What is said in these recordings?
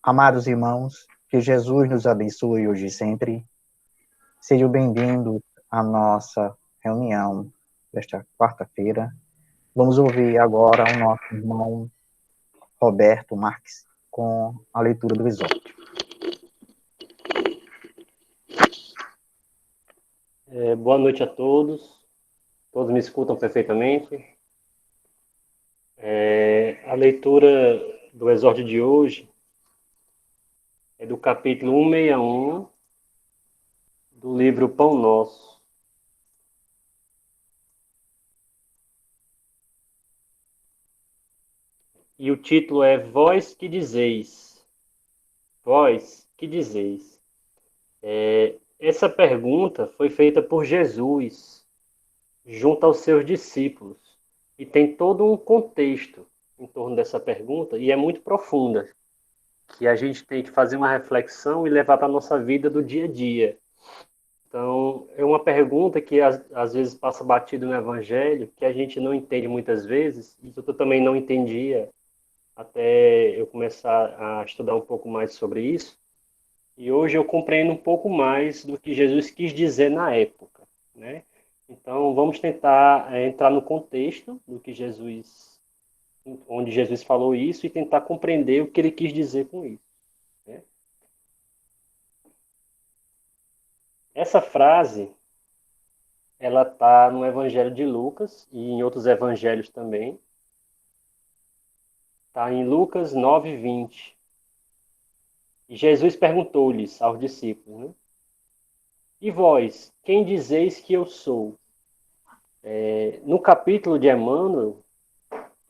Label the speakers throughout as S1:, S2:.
S1: Amados irmãos, que Jesus nos abençoe hoje e sempre. Sejam bem-vindos à nossa reunião desta quarta-feira. Vamos ouvir agora o nosso irmão Roberto Marques com a leitura do exórdio.
S2: Boa noite a todos. Todos me escutam perfeitamente. A leitura do exórdio de hoje é do capítulo 161 do livro Pão Nosso. E o título é Vós que dizeis. Vós que dizeis. Essa pergunta foi feita por Jesus junto aos seus discípulos. E tem todo um contexto em torno dessa pergunta, e é muito profunda, que a gente tem que fazer uma reflexão e levar para a nossa vida do dia a dia. Então, é uma pergunta que às vezes passa batido no Evangelho, que a gente não entende muitas vezes, e eu também não entendia até eu começar a estudar um pouco mais sobre isso. E hoje eu compreendo um pouco mais do que Jesus quis dizer na época, né? Então, vamos tentar entrar no contexto do que onde Jesus falou isso e tentar compreender o que ele quis dizer com isso, né? Essa frase, ela está no Evangelho de Lucas e em outros evangelhos também. Está em Lucas 9:20. E Jesus perguntou-lhes aos discípulos, né? E vós, quem dizeis que eu sou? No capítulo de Emmanuel,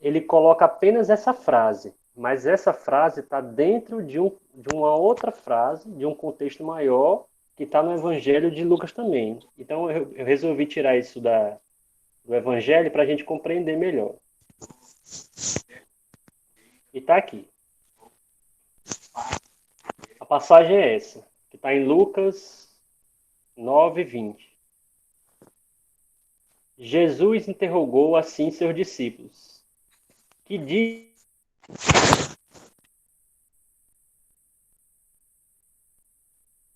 S2: ele coloca apenas essa frase, mas essa frase está dentro de uma outra frase, de um contexto maior, que está no Evangelho de Lucas também. Então eu resolvi tirar isso do Evangelho para a gente compreender melhor. E está aqui. A passagem é essa, que está em Lucas 9:20. Jesus interrogou assim seus discípulos. Que diz?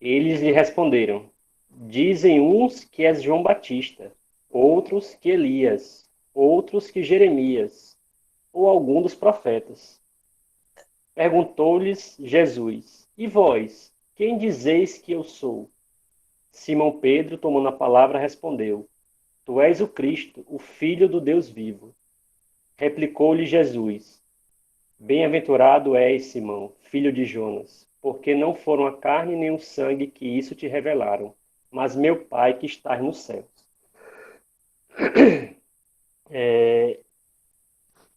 S2: Eles lhe responderam: dizem uns que és João Batista, outros que Elias, outros que Jeremias, ou algum dos profetas. Perguntou-lhes Jesus: e vós, quem dizeis que eu sou? Simão Pedro, tomando a palavra, respondeu: Tu és o Cristo, o Filho do Deus vivo. Replicou-lhe Jesus: Bem-aventurado és, Simão, filho de Jonas, porque não foram a carne nem o sangue que isso te revelaram, mas meu Pai que está nos céus.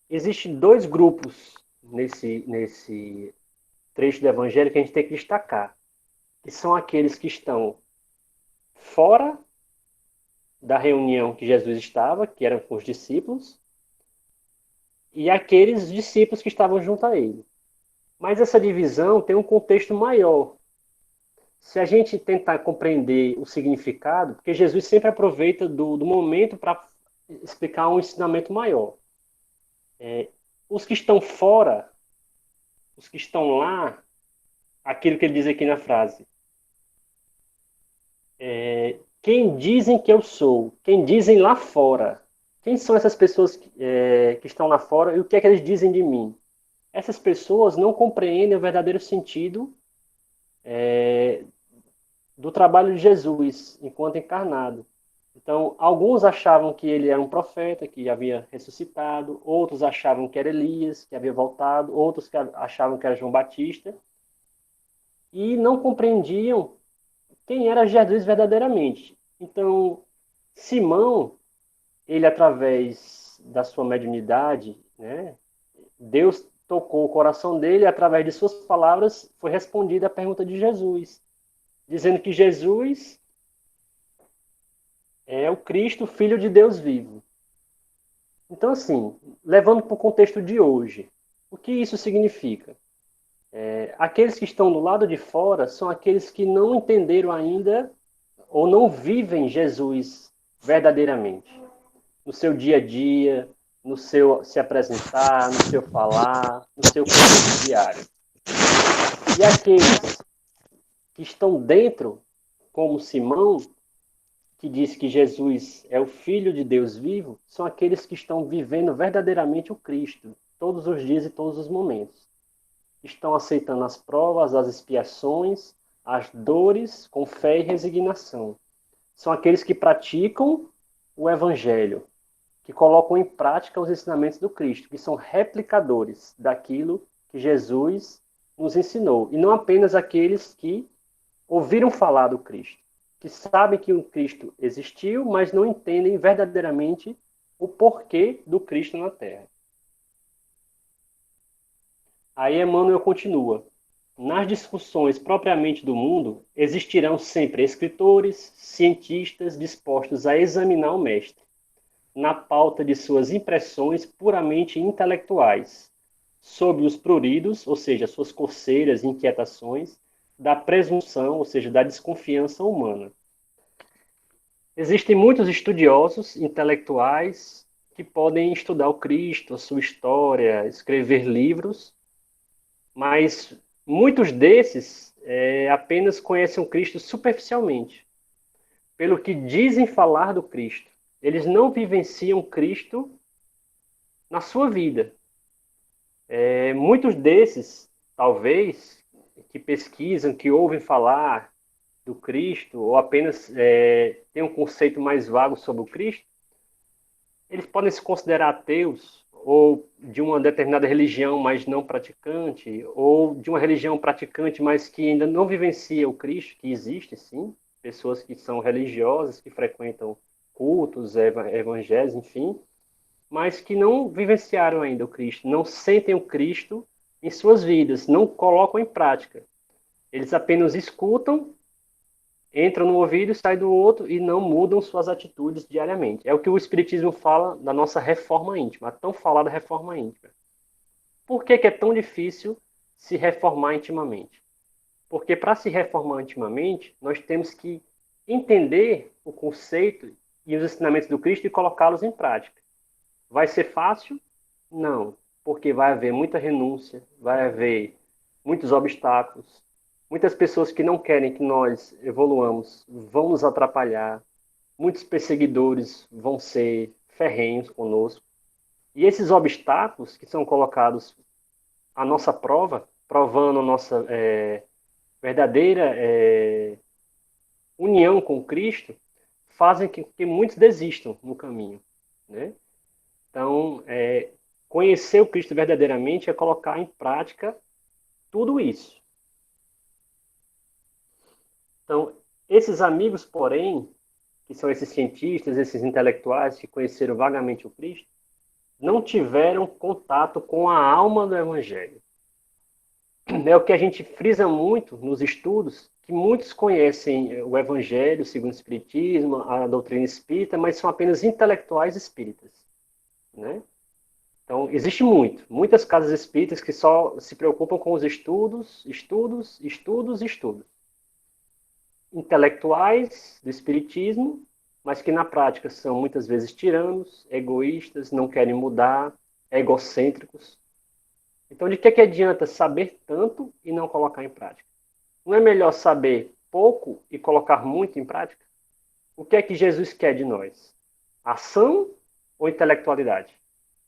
S2: Existem dois grupos nesse trecho do Evangelho que a gente tem que destacar, que são aqueles que estão fora da reunião que Jesus estava, que eram com os discípulos, e aqueles discípulos que estavam junto a ele. Mas essa divisão tem um contexto maior. Se a gente tentar compreender o significado, porque Jesus sempre aproveita do momento para explicar um ensinamento maior. Os que estão fora, os que estão lá, aquilo que ele diz aqui na frase. Quem dizem que eu sou? Quem dizem lá fora? Quem são essas pessoas que estão lá fora e o que é que eles dizem de mim? Essas pessoas não compreendem o verdadeiro sentido do trabalho de Jesus enquanto encarnado. Então, alguns achavam que ele era um profeta, que havia ressuscitado, outros achavam que era Elias, que havia voltado, outros que achavam que era João Batista, e não compreendiam quem era Jesus verdadeiramente. Então, Simão, ele através da sua mediunidade, né, Deus tocou o coração dele e através de suas palavras foi respondida a pergunta de Jesus, dizendo que Jesus é o Cristo, Filho de Deus vivo. Então, assim, levando para o contexto de hoje, o que isso significa? Aqueles que estão do lado de fora são aqueles que não entenderam ainda ou não vivem Jesus verdadeiramente. No seu dia a dia, no seu se apresentar, no seu falar, no seu contexto diário. E aqueles que estão dentro, como Simão, que diz que Jesus é o Filho de Deus vivo, são aqueles que estão vivendo verdadeiramente o Cristo, todos os dias e todos os momentos. Estão aceitando as provas, as expiações, as dores com fé e resignação. São aqueles que praticam o Evangelho, que colocam em prática os ensinamentos do Cristo, que são replicadores daquilo que Jesus nos ensinou. E não apenas aqueles que ouviram falar do Cristo, que sabem que o Cristo existiu, mas não entendem verdadeiramente o porquê do Cristo na Terra. Aí Emmanuel continua. Nas discussões propriamente do mundo, existirão sempre escritores, cientistas dispostos a examinar o mestre, na pauta de suas impressões puramente intelectuais, sobre os pruridos, ou seja, suas coceiras e inquietações, da presunção, ou seja, da desconfiança humana. Existem muitos estudiosos intelectuais que podem estudar o Cristo, a sua história, escrever livros, mas muitos desses apenas conhecem o Cristo superficialmente, pelo que dizem falar do Cristo. Eles não vivenciam Cristo na sua vida. Muitos desses, talvez, que pesquisam, que ouvem falar do Cristo, ou apenas têm um conceito mais vago sobre o Cristo, eles podem se considerar ateus, ou de uma determinada religião, mas não praticante, ou de uma religião praticante, mas que ainda não vivencia o Cristo, que existe, sim, pessoas que são religiosas, que frequentam cultos, evangelhos, enfim, mas que não vivenciaram ainda o Cristo, não sentem o Cristo em suas vidas, não colocam em prática. Eles apenas escutam, entram no ouvido e saem do outro e não mudam suas atitudes diariamente. É o que o Espiritismo fala da nossa reforma íntima, a tão falada reforma íntima. Por que é tão difícil se reformar intimamente? Porque para se reformar intimamente, nós temos que entender o conceito e os ensinamentos do Cristo e colocá-los em prática. Vai ser fácil? Não, porque vai haver muita renúncia, vai haver muitos obstáculos, muitas pessoas que não querem que nós evoluamos vão nos atrapalhar, muitos perseguidores vão ser ferrenhos conosco. E esses obstáculos que são colocados à nossa prova, provando a nossa verdadeira união com Cristo, fazem que muitos desistam no caminho, né? Então, conhecer o Cristo verdadeiramente é colocar em prática tudo isso. Então, esses amigos, porém, que são esses cientistas, esses intelectuais que conheceram vagamente o Cristo, não tiveram contato com a alma do Evangelho. É o que a gente frisa muito nos estudos, que muitos conhecem o Evangelho, segundo o Espiritismo, a doutrina espírita, mas são apenas intelectuais espíritas, né? Então, existe muitas casas espíritas que só se preocupam com os estudos, intelectuais do espiritismo, mas que na prática são muitas vezes tiranos, egoístas, não querem mudar, egocêntricos. Então, de que adianta saber tanto e não colocar em prática? Não é melhor saber pouco e colocar muito em prática? O que é que Jesus quer de nós? Ação ou intelectualidade?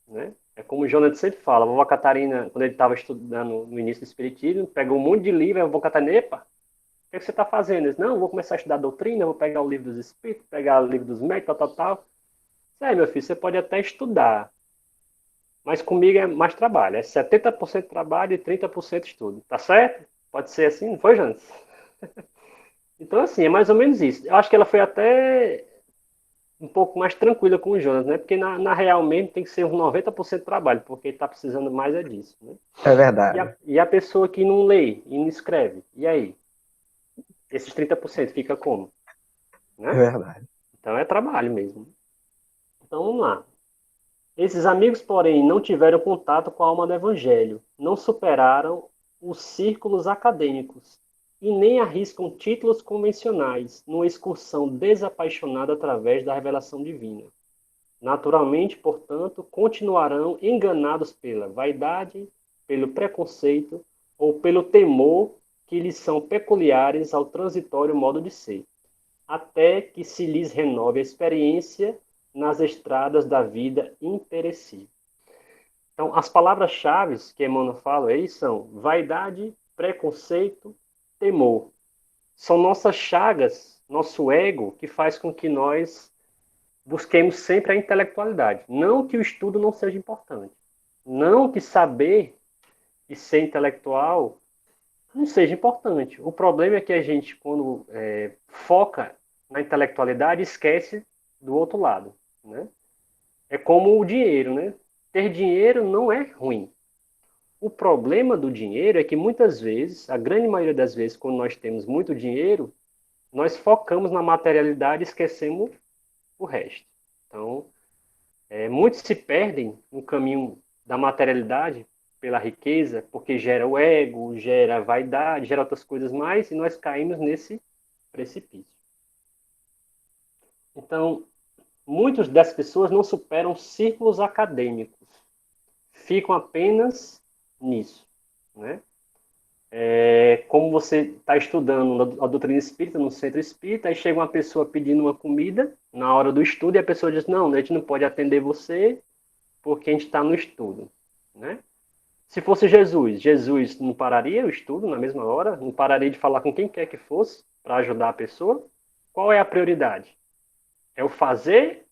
S2: Né? É como o Jonathan sempre fala, a vovó Catarina, quando ele estava estudando no início do Espiritismo, pegou um monte de livro, a vovó Catarina, epa, o que é que você está fazendo? Ele disse, não, vou começar a estudar doutrina, vou pegar o livro dos Espíritos, pegar o livro dos médicos, tal. Sério, meu filho, você pode até estudar, mas comigo é mais trabalho, é 70% trabalho e 30% estudo, tá certo? Pode ser assim, não foi, Jantes? Então, assim, é mais ou menos isso. Eu acho que ela foi até um pouco mais tranquila com o Jonas, né? Porque na real mesmo tem que ser uns 90% de trabalho, porque ele está precisando mais disso, né?
S1: É verdade.
S2: E a pessoa que não lê e não escreve, e aí? Esses 30% fica como?
S1: É
S2: Né?
S1: verdade.
S2: Então é trabalho mesmo. Então vamos lá. Esses amigos, porém, não tiveram contato com a alma do Evangelho, não superaram os círculos acadêmicos e nem arriscam títulos convencionais numa excursão desapaixonada através da revelação divina. Naturalmente, portanto, continuarão enganados pela vaidade, pelo preconceito ou pelo temor que lhes são peculiares ao transitório modo de ser, até que se lhes renove a experiência nas estradas da vida imperecível. Então, as palavras-chave que Emmanuel fala aí são vaidade, preconceito, temor. São nossas chagas, nosso ego, que faz com que nós busquemos sempre a intelectualidade. Não que o estudo não seja importante. Não que saber e ser intelectual não seja importante. O problema é que a gente, quando foca na intelectualidade, esquece do outro lado, né? É como o dinheiro, né? Ter dinheiro não é ruim. O problema do dinheiro é que muitas vezes, a grande maioria das vezes, quando nós temos muito dinheiro, nós focamos na materialidade e esquecemos o resto. Então, muitos se perdem no caminho da materialidade pela riqueza, porque gera o ego, gera a vaidade, gera outras coisas mais, e nós caímos nesse precipício. Então, muitas das pessoas não superam círculos acadêmicos, ficam apenas nisso, né? Como você está estudando a doutrina espírita, no centro espírita, aí chega uma pessoa pedindo uma comida na hora do estudo e a pessoa diz, não, a gente não pode atender você porque a gente está no estudo, né? Se fosse Jesus, Jesus não pararia o estudo na mesma hora? Não pararia de falar com quem quer que fosse para ajudar a pessoa? Qual é a prioridade? É o fazer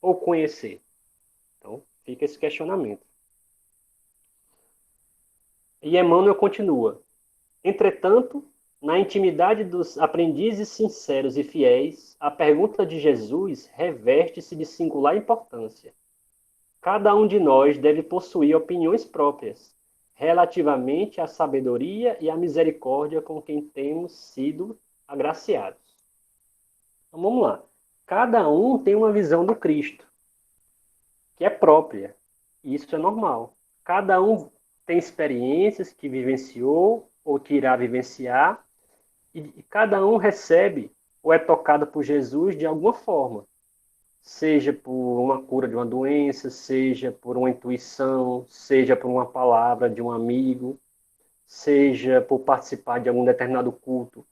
S2: ou conhecer? Então, fica esse questionamento. E Emmanuel continua. Entretanto, na intimidade dos aprendizes sinceros e fiéis, a pergunta de Jesus reveste-se de singular importância. Cada um de nós deve possuir opiniões próprias relativamente à sabedoria e à misericórdia com quem temos sido agraciados. Então vamos lá. Cada um tem uma visão do Cristo, que é própria. Isso é normal. Cada um tem experiências que vivenciou ou que irá vivenciar, e cada um recebe ou é tocado por Jesus de alguma forma. Seja por uma cura de uma doença, seja por uma intuição, seja por uma palavra de um amigo, seja por participar de algum determinado culto.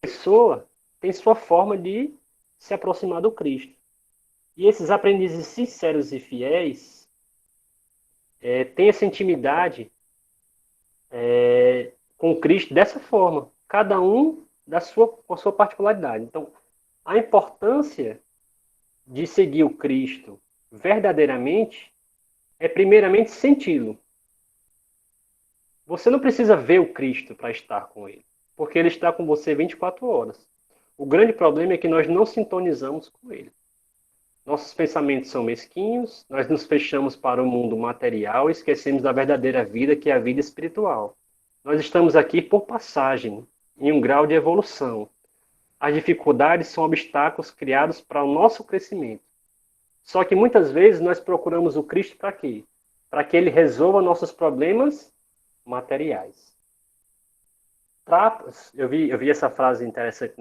S2: A pessoa tem sua forma de se aproximar do Cristo. E esses aprendizes sinceros e fiéis têm essa intimidade com Cristo dessa forma, cada um com a sua particularidade. Então, a importância de seguir o Cristo verdadeiramente é primeiramente senti-lo. Você não precisa ver o Cristo para estar com ele, porque ele está com você 24 horas. O grande problema é que nós não sintonizamos com ele. Nossos pensamentos são mesquinhos, nós nos fechamos para o mundo material e esquecemos da verdadeira vida, que é a vida espiritual. Nós estamos aqui por passagem, em um grau de evolução. As dificuldades são obstáculos criados para o nosso crescimento. Só que muitas vezes nós procuramos o Cristo para quê? Para que ele resolva nossos problemas materiais. Trapos, eu vi essa frase interessante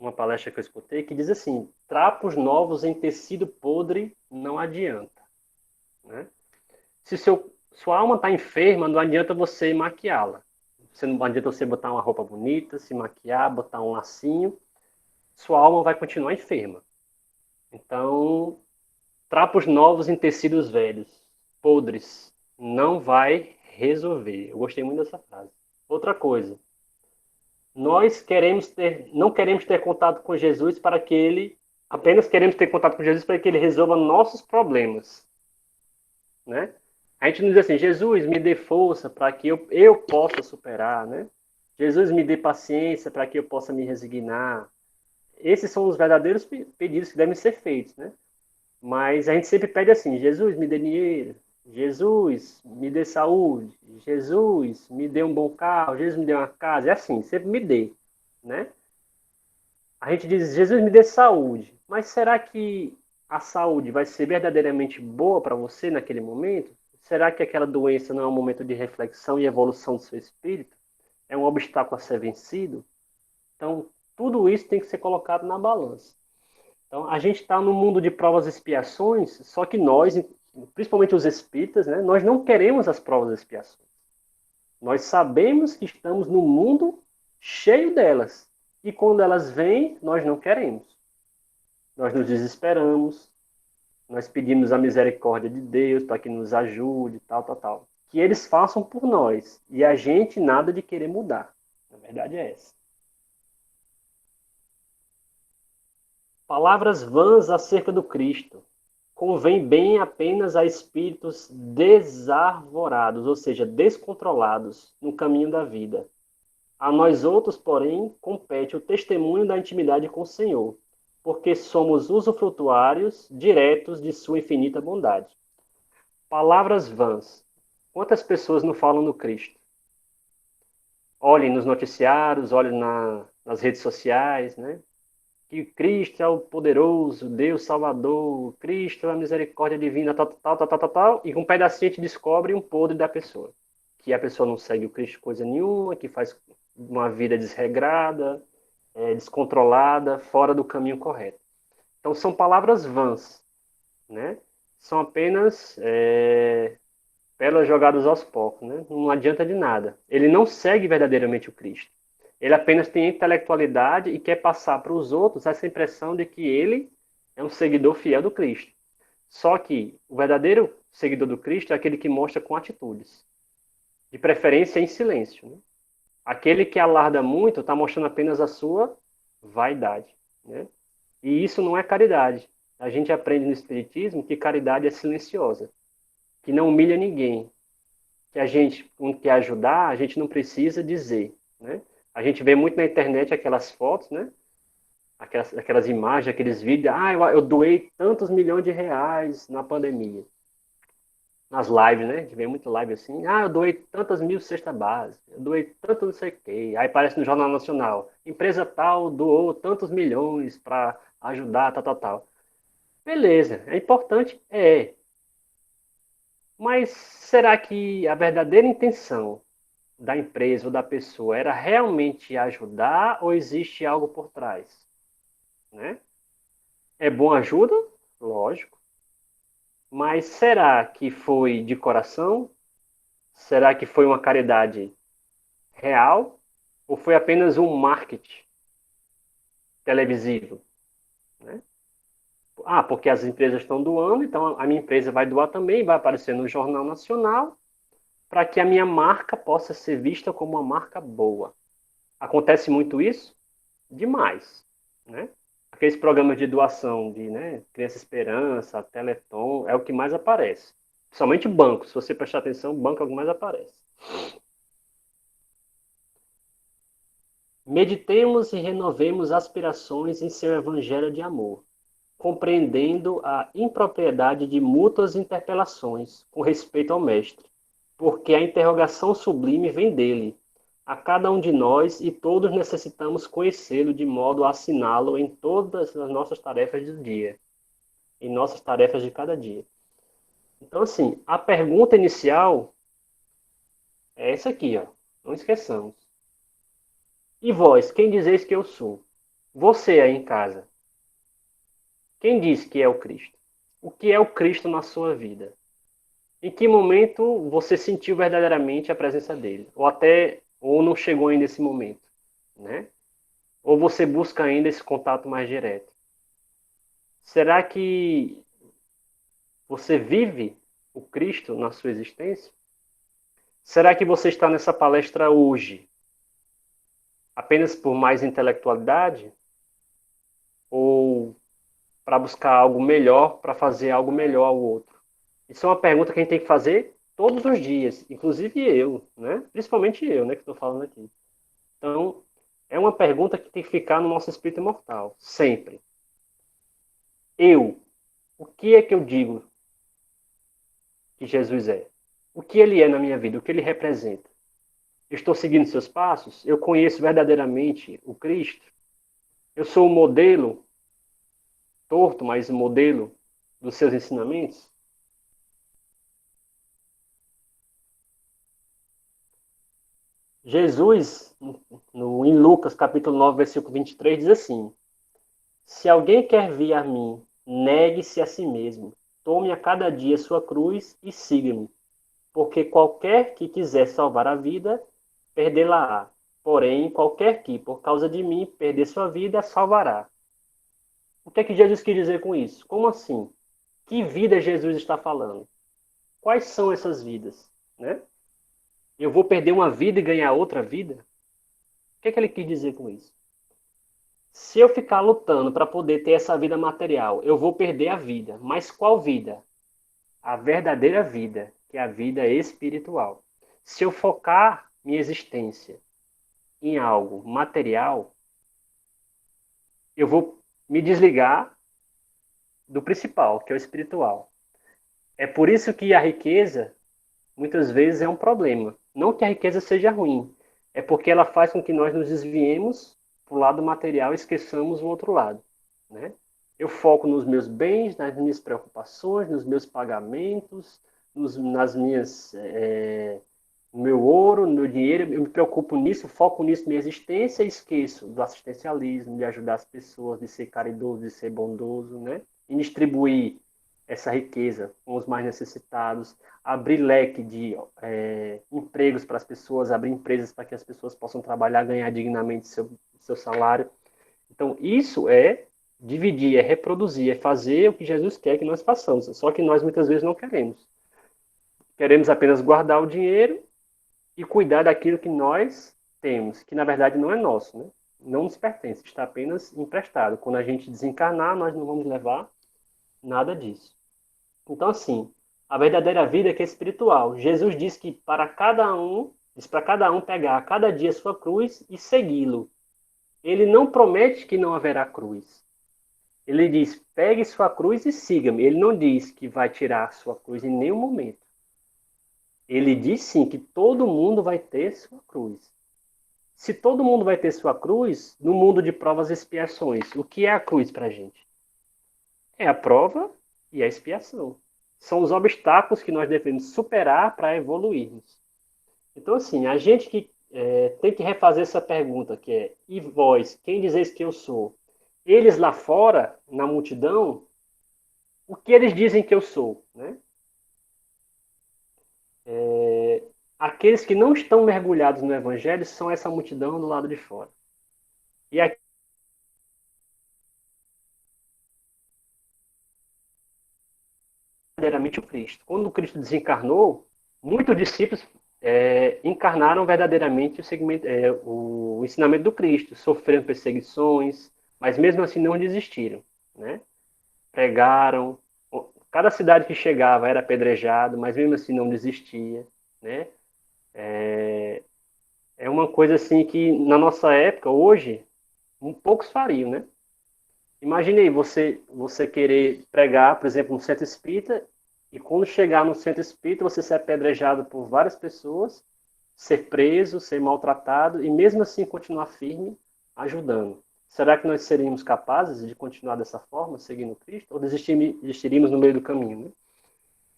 S2: numa palestra que eu escutei, que diz assim, trapos novos em tecido podre não adianta. Né? Se sua alma está enferma, não adianta você maquiá-la. Não adianta você botar uma roupa bonita, se maquiar, botar um lacinho. Sua alma vai continuar enferma. Então, trapos novos em tecidos velhos, podres, não vai resolver. Eu gostei muito dessa frase. Outra coisa, não queremos ter contato com Jesus para que ele, apenas queremos ter contato com Jesus para que ele resolva nossos problemas. Né? A gente não diz assim, Jesus, me dê força para que eu possa superar, né? Jesus, me dê paciência para que eu possa me resignar. Esses são os verdadeiros pedidos que devem ser feitos, né? Mas a gente sempre pede assim, Jesus, me dê dinheiro, Jesus, me dê saúde, Jesus, me dê um bom carro, Jesus, me dê uma casa, é assim, sempre me dê, né? A gente diz, Jesus, me dê saúde, mas será que a saúde vai ser verdadeiramente boa para você naquele momento? Será que aquela doença não é um momento de reflexão e evolução do seu espírito? É um obstáculo a ser vencido? Então, tudo isso tem que ser colocado na balança. Então, a gente está no mundo de provas e expiações, só que nós, principalmente os espíritas, né, nós não queremos as provas e expiações. Nós sabemos que estamos num mundo cheio delas. E quando elas vêm, nós não queremos. Nós nos desesperamos, nós pedimos a misericórdia de Deus para que nos ajude, tal, tal, tal. Que eles façam por nós. E a gente nada de querer mudar. Na verdade é essa. Palavras vãs acerca do Cristo. Convém bem apenas a espíritos desarvorados, ou seja, descontrolados no caminho da vida. A nós outros, porém, compete o testemunho da intimidade com o Senhor, porque somos usufrutuários diretos de sua infinita bondade. Palavras vãs. Quantas pessoas não falam no Cristo? Olhem nos noticiários, olhem nas redes sociais, né? Que Cristo é o poderoso, Deus Salvador, Cristo é a misericórdia divina, tal, tal, tal, tal, tal, tal, e com um pedacinho a gente descobre um podre da pessoa. Que a pessoa não segue o Cristo coisa nenhuma, que faz uma vida desregrada, descontrolada, fora do caminho correto. Então são palavras vãs, né? São apenas pérolas jogadas aos poucos, né? Não adianta de nada. Ele não segue verdadeiramente o Cristo. Ele apenas tem intelectualidade e quer passar para os outros essa impressão de que ele é um seguidor fiel do Cristo. Só que o verdadeiro seguidor do Cristo é aquele que mostra com atitudes, de preferência em silêncio, né? Aquele que alarda muito está mostrando apenas a sua vaidade, né? E isso não é caridade. A gente aprende no Espiritismo que caridade é silenciosa, que não humilha ninguém, que a gente, quando quer ajudar, a gente não precisa dizer, né? A gente vê muito na internet aquelas fotos, né? Aquelas imagens, aqueles vídeos. Eu doei tantos milhões de reais na pandemia. Nas lives, né? A gente vê muito live assim. Eu doei tantas mil cestas básicas. Eu doei tanto não sei o quê. Aí aparece no Jornal Nacional. Empresa tal doou tantos milhões para ajudar, tal, tal, tal. Beleza. É importante? É. Mas será que a verdadeira intenção da empresa ou da pessoa era realmente ajudar ou existe algo por trás? Né? É bom ajuda? Lógico. Mas será que foi de coração? Será que foi uma caridade real? Ou foi apenas um marketing televisivo? Né? Porque as empresas estão doando, então a minha empresa vai doar também, vai aparecer no Jornal Nacional, para que a minha marca possa ser vista como uma marca boa. Acontece muito isso? Demais. Né? Aqueles programas de doação de, né, Criança Esperança, Teleton, é o que mais aparece. Somente banco, se você prestar atenção, banco é o que mais aparece. Meditemos e renovemos aspirações em seu evangelho de amor, compreendendo a impropriedade de mútuas interpelações com respeito ao Mestre, porque a interrogação sublime vem dele. A cada um de nós e todos necessitamos conhecê-lo de modo a assiná-lo em todas as nossas tarefas do dia, em nossas tarefas de cada dia. Então, assim, a pergunta inicial é essa aqui, ó. Não esqueçamos. E vós, quem dizeis que eu sou? Você aí em casa. Quem diz que é o Cristo? O que é o Cristo na sua vida? Em que momento você sentiu verdadeiramente a presença dele? Ou não chegou ainda esse momento, né? Ou você busca ainda esse contato mais direto? Será que você vive o Cristo na sua existência? Será que você está nessa palestra hoje apenas por mais intelectualidade? Ou para buscar algo melhor, para fazer algo melhor ao outro? Isso é uma pergunta que a gente tem que fazer todos os dias, inclusive eu, né? Principalmente eu, né, que estou falando aqui. Então, é uma pergunta que tem que ficar no nosso espírito imortal, sempre. O que é que eu digo que Jesus é? O que ele é na minha vida? O que ele representa? Eu estou seguindo seus passos? Eu conheço verdadeiramente o Cristo? Eu sou o modelo, torto, mas o modelo dos seus ensinamentos? Jesus, em Lucas capítulo 9, versículo 23, diz assim: Se alguém quer vir a mim, negue-se a si mesmo, tome a cada dia sua cruz e siga-me. Porque qualquer que quiser salvar a vida, perdê-la-á. Porém, qualquer que, por causa de mim, perder sua vida, salvará. O que é que Jesus quis dizer com isso? Como assim? Que vida Jesus está falando? Quais são essas vidas? Né? Eu vou perder uma vida e ganhar outra vida? O que é que ele quis dizer com isso? Se eu ficar lutando para poder ter essa vida material, eu vou perder a vida. Mas qual vida? A verdadeira vida, que é a vida espiritual. Se eu focar minha existência em algo material, eu vou me desligar do principal, que é o espiritual. É por isso que a riqueza, muitas vezes, é um problema. Não que a riqueza seja ruim, é porque ela faz com que nós nos desviemos para o lado material e esqueçamos o outro lado, né? Eu foco nos meus bens, nas minhas preocupações, nos meus pagamentos, nas minhas, no meu ouro, no meu dinheiro. Eu me preocupo nisso, foco nisso, minha existência, e esqueço do assistencialismo, de ajudar as pessoas, de ser caridoso, de ser bondoso, né? E distribuir essa riqueza com os mais necessitados, abrir leque de empregos para as pessoas, abrir empresas para que as pessoas possam trabalhar, ganhar dignamente seu salário. Então, isso é dividir, é reproduzir, é fazer o que Jesus quer que nós façamos. Só que nós muitas vezes não queremos. Queremos apenas guardar o dinheiro e cuidar daquilo que nós temos, que na verdade não é nosso, né? Não nos pertence, está apenas emprestado. Quando a gente desencarnar, nós não vamos levar nada disso. Então, assim, a verdadeira vida é que é espiritual. Jesus diz que para cada um pegar a cada dia sua cruz e segui-lo. Ele não promete que não haverá cruz. Ele diz, pegue sua cruz e siga-me. Ele não diz que vai tirar sua cruz em nenhum momento. Ele diz sim que todo mundo vai ter sua cruz. Se todo mundo vai ter sua cruz, no mundo de provas e expiações, o que é a cruz para a gente? É a prova e a expiação. São os obstáculos que nós devemos superar para evoluirmos. Então, assim, a gente que tem que refazer essa pergunta, que é, e vós, quem dizeis que eu sou? Eles lá fora, na multidão, o que eles dizem que eu sou? Né? Aqueles que não estão mergulhados no Evangelho são essa multidão do lado de fora. E aqui, verdadeiramente, o Cristo. Quando o Cristo desencarnou, muitos discípulos encarnaram verdadeiramente o ensinamento do Cristo, sofreram perseguições, mas mesmo assim não desistiram, né? Pregaram, cada cidade que chegava era apedrejado, mas mesmo assim não desistia, né? É uma coisa assim que na nossa época, hoje, poucos fariam, né? Imaginei você querer pregar, por exemplo, no centro espírita, e quando chegar no centro espírita, você ser apedrejado por várias pessoas, ser preso, ser maltratado, e mesmo assim continuar firme, ajudando. Será que nós seríamos capazes de continuar dessa forma, seguindo Cristo, ou desistiríamos no meio do caminho, né?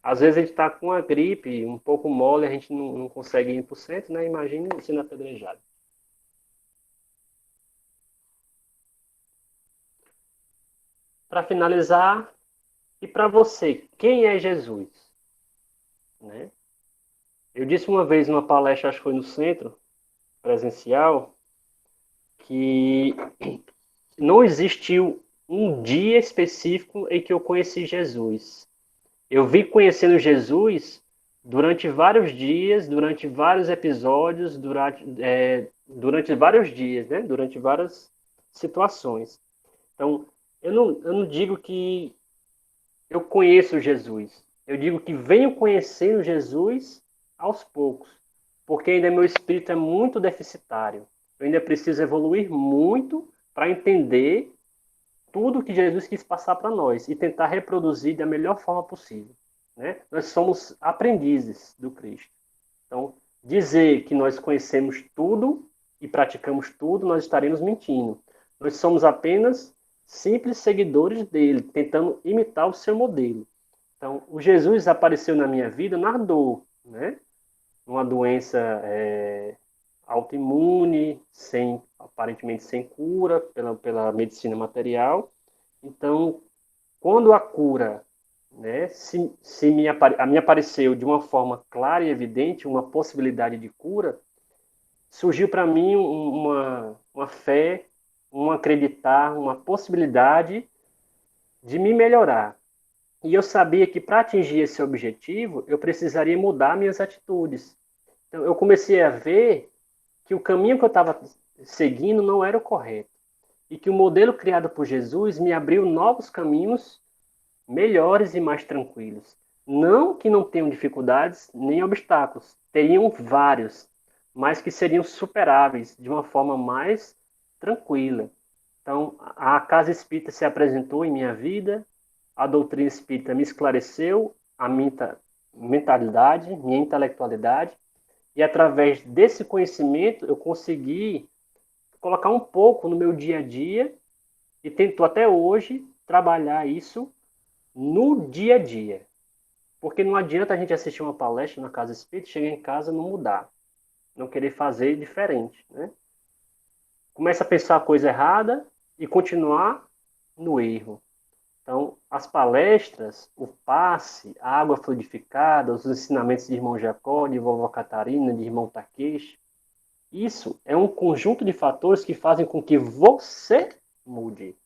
S2: Às vezes a gente está com a gripe um pouco mole, a gente não consegue ir 100%, né? Imagine sendo apedrejado. Para finalizar, e para você, quem é Jesus? Né? Eu disse uma vez numa palestra, acho que foi no centro presencial, que não existiu um dia específico em que eu conheci Jesus. Eu vim conhecendo Jesus durante vários dias, durante vários episódios, durante vários dias, né? Durante várias situações. Então, eu não digo que eu conheço Jesus. Eu digo que venho conhecendo Jesus aos poucos, porque ainda meu espírito é muito deficitário. Eu ainda preciso evoluir muito para entender tudo que Jesus quis passar para nós e tentar reproduzir da melhor forma possível. Né? Nós somos aprendizes do Cristo. Então, dizer que nós conhecemos tudo e praticamos tudo, nós estaremos mentindo. Nós somos apenas simples seguidores dele, tentando imitar o seu modelo. Então, o Jesus apareceu na minha vida na dor, né? Uma doença autoimune, aparentemente sem cura pela medicina material. Então, quando a cura né? Se me apareceu de uma forma clara e evidente uma possibilidade de cura, surgiu para mim uma fé, um acreditar, uma possibilidade de me melhorar. E eu sabia que para atingir esse objetivo, eu precisaria mudar minhas atitudes. Então, eu comecei a ver que o caminho que eu estava seguindo não era o correto. E que o modelo criado por Jesus me abriu novos caminhos melhores e mais tranquilos. Não que não tenham dificuldades nem obstáculos, teriam vários, mas que seriam superáveis de uma forma mais tranquila. Então, a casa espírita se apresentou em minha vida, a doutrina espírita me esclareceu a minha mentalidade, minha intelectualidade, e através desse conhecimento eu consegui colocar um pouco no meu dia a dia e tento até hoje trabalhar isso no dia a dia. Porque não adianta a gente assistir uma palestra na casa espírita, chegar em casa e não mudar, não querer fazer diferente, né? Começa a pensar a coisa errada e continuar no erro. Então, as palestras, o passe, a água fluidificada, os ensinamentos de irmão Jacó, de vovó Catarina, de irmão Takeshi, isso é um conjunto de fatores que fazem com que você mude.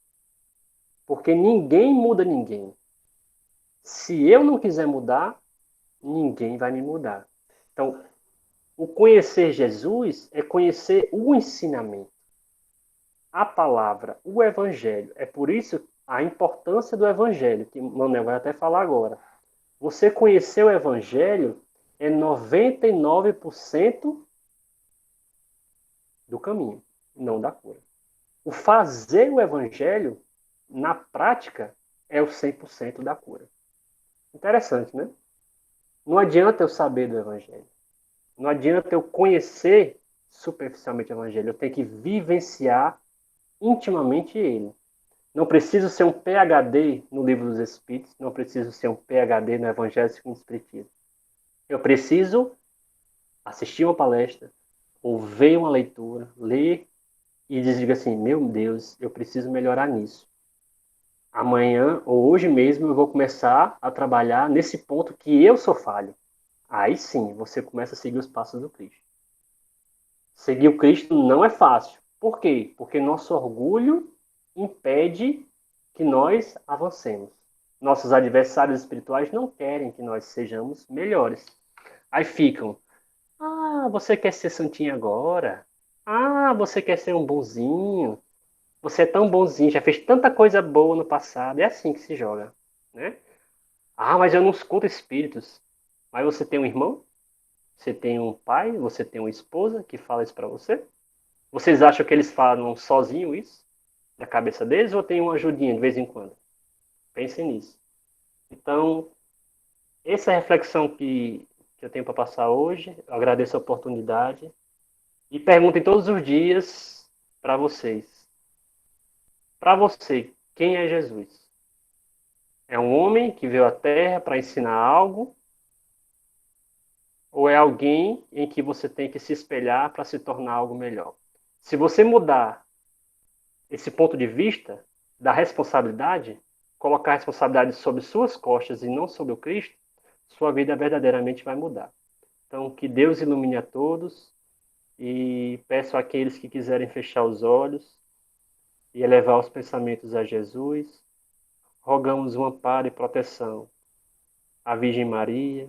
S2: Porque ninguém muda ninguém. Se eu não quiser mudar, ninguém vai me mudar. Então, o conhecer Jesus é conhecer o ensinamento, a palavra, o evangelho. É por isso a importância do evangelho, que o Manuel vai até falar agora. Você conhecer o evangelho é 99% do caminho, não da cura. O fazer o evangelho, na prática, é o 100% da cura. Interessante, né? Não adianta eu saber do evangelho. Não adianta eu conhecer superficialmente o evangelho. Eu tenho que vivenciar intimamente ele. Não preciso ser um PhD no Livro dos Espíritos, não preciso ser um PhD no Evangelho segundo o Espiritismo. Eu preciso assistir uma palestra, ou ver uma leitura, ler e dizer assim, meu Deus, eu preciso melhorar nisso. Amanhã ou hoje mesmo eu vou começar a trabalhar nesse ponto que eu sou falho. Aí sim, você começa a seguir os passos do Cristo. Seguir o Cristo não é fácil. Por quê? Porque nosso orgulho impede que nós avancemos. Nossos adversários espirituais não querem que nós sejamos melhores. Aí ficam, você quer ser santinho agora? Você quer ser um bonzinho? Você é tão bonzinho, já fez tanta coisa boa no passado. É assim que se joga, né? Mas eu não escuto espíritos. Mas você tem um irmão? Você tem um pai? Você tem uma esposa que fala isso para você? Vocês acham que eles falam sozinho isso? Da cabeça deles ou tem uma ajudinha de vez em quando? Pensem nisso. Então, essa é a reflexão que eu tenho para passar hoje. Eu agradeço a oportunidade. E perguntem todos os dias para vocês. Para você, quem é Jesus? É um homem que veio à Terra para ensinar algo? Ou é alguém em que você tem que se espelhar para se tornar algo melhor? Se você mudar esse ponto de vista da responsabilidade, colocar a responsabilidade sobre suas costas e não sobre o Cristo, sua vida verdadeiramente vai mudar. Então, que Deus ilumine a todos e peço àqueles que quiserem fechar os olhos e elevar os pensamentos a Jesus, rogamos um amparo e proteção à Virgem Maria,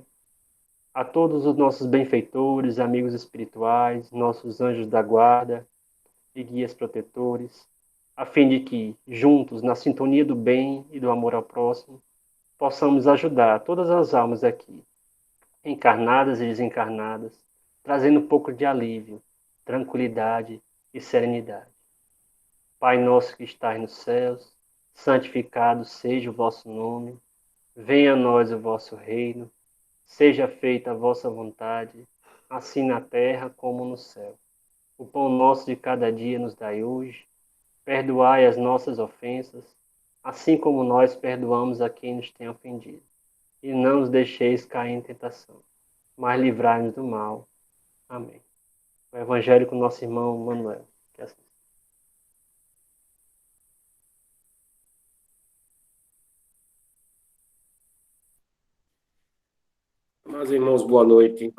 S2: a todos os nossos benfeitores, amigos espirituais, nossos anjos da guarda e guias protetores, a fim de que, juntos, na sintonia do bem e do amor ao próximo, possamos ajudar todas as almas aqui, encarnadas e desencarnadas, trazendo um pouco de alívio, tranquilidade e serenidade. Pai nosso que estais nos céus, santificado seja o vosso nome, venha a nós o vosso reino, seja feita a vossa vontade, assim na terra como no céu. O pão nosso de cada dia nos dai hoje, perdoai as nossas ofensas, assim como nós perdoamos a quem nos tem ofendido. E não nos deixeis cair em tentação, mas livrai-nos do mal. Amém. O Evangelho com nosso irmão Manuel. Que assim
S3: Mas, irmãos, boa noite.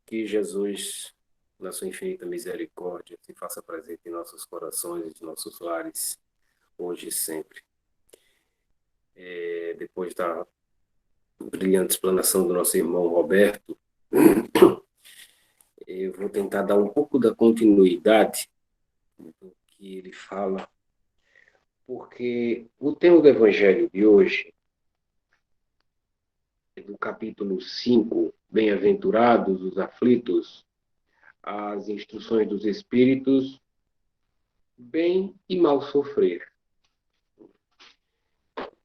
S3: Que Jesus, na sua infinita misericórdia, se faça presente em nossos corações e em nossos lares, hoje e sempre. Depois da brilhante explanação do nosso irmão Roberto, eu vou tentar dar um pouco da continuidade do que ele fala, porque o tema do Evangelho de hoje é do capítulo 5, Bem-aventurados os aflitos, as instruções dos Espíritos, bem e mal sofrer.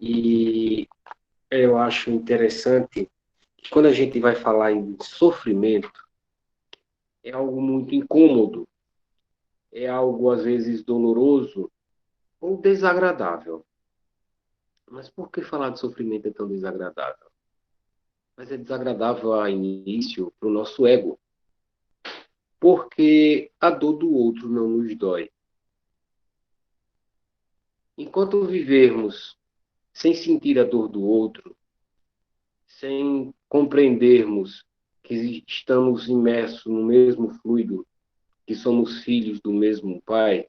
S3: E eu acho interessante que quando a gente vai falar em sofrimento, é algo muito incômodo, é algo às vezes doloroso ou desagradável. Mas por que falar de sofrimento é tão desagradável? Mas é desagradável a início para o nosso ego, porque a dor do outro não nos dói. Enquanto vivermos sem sentir a dor do outro, sem compreendermos que estamos imersos no mesmo fluido, que somos filhos do mesmo Pai,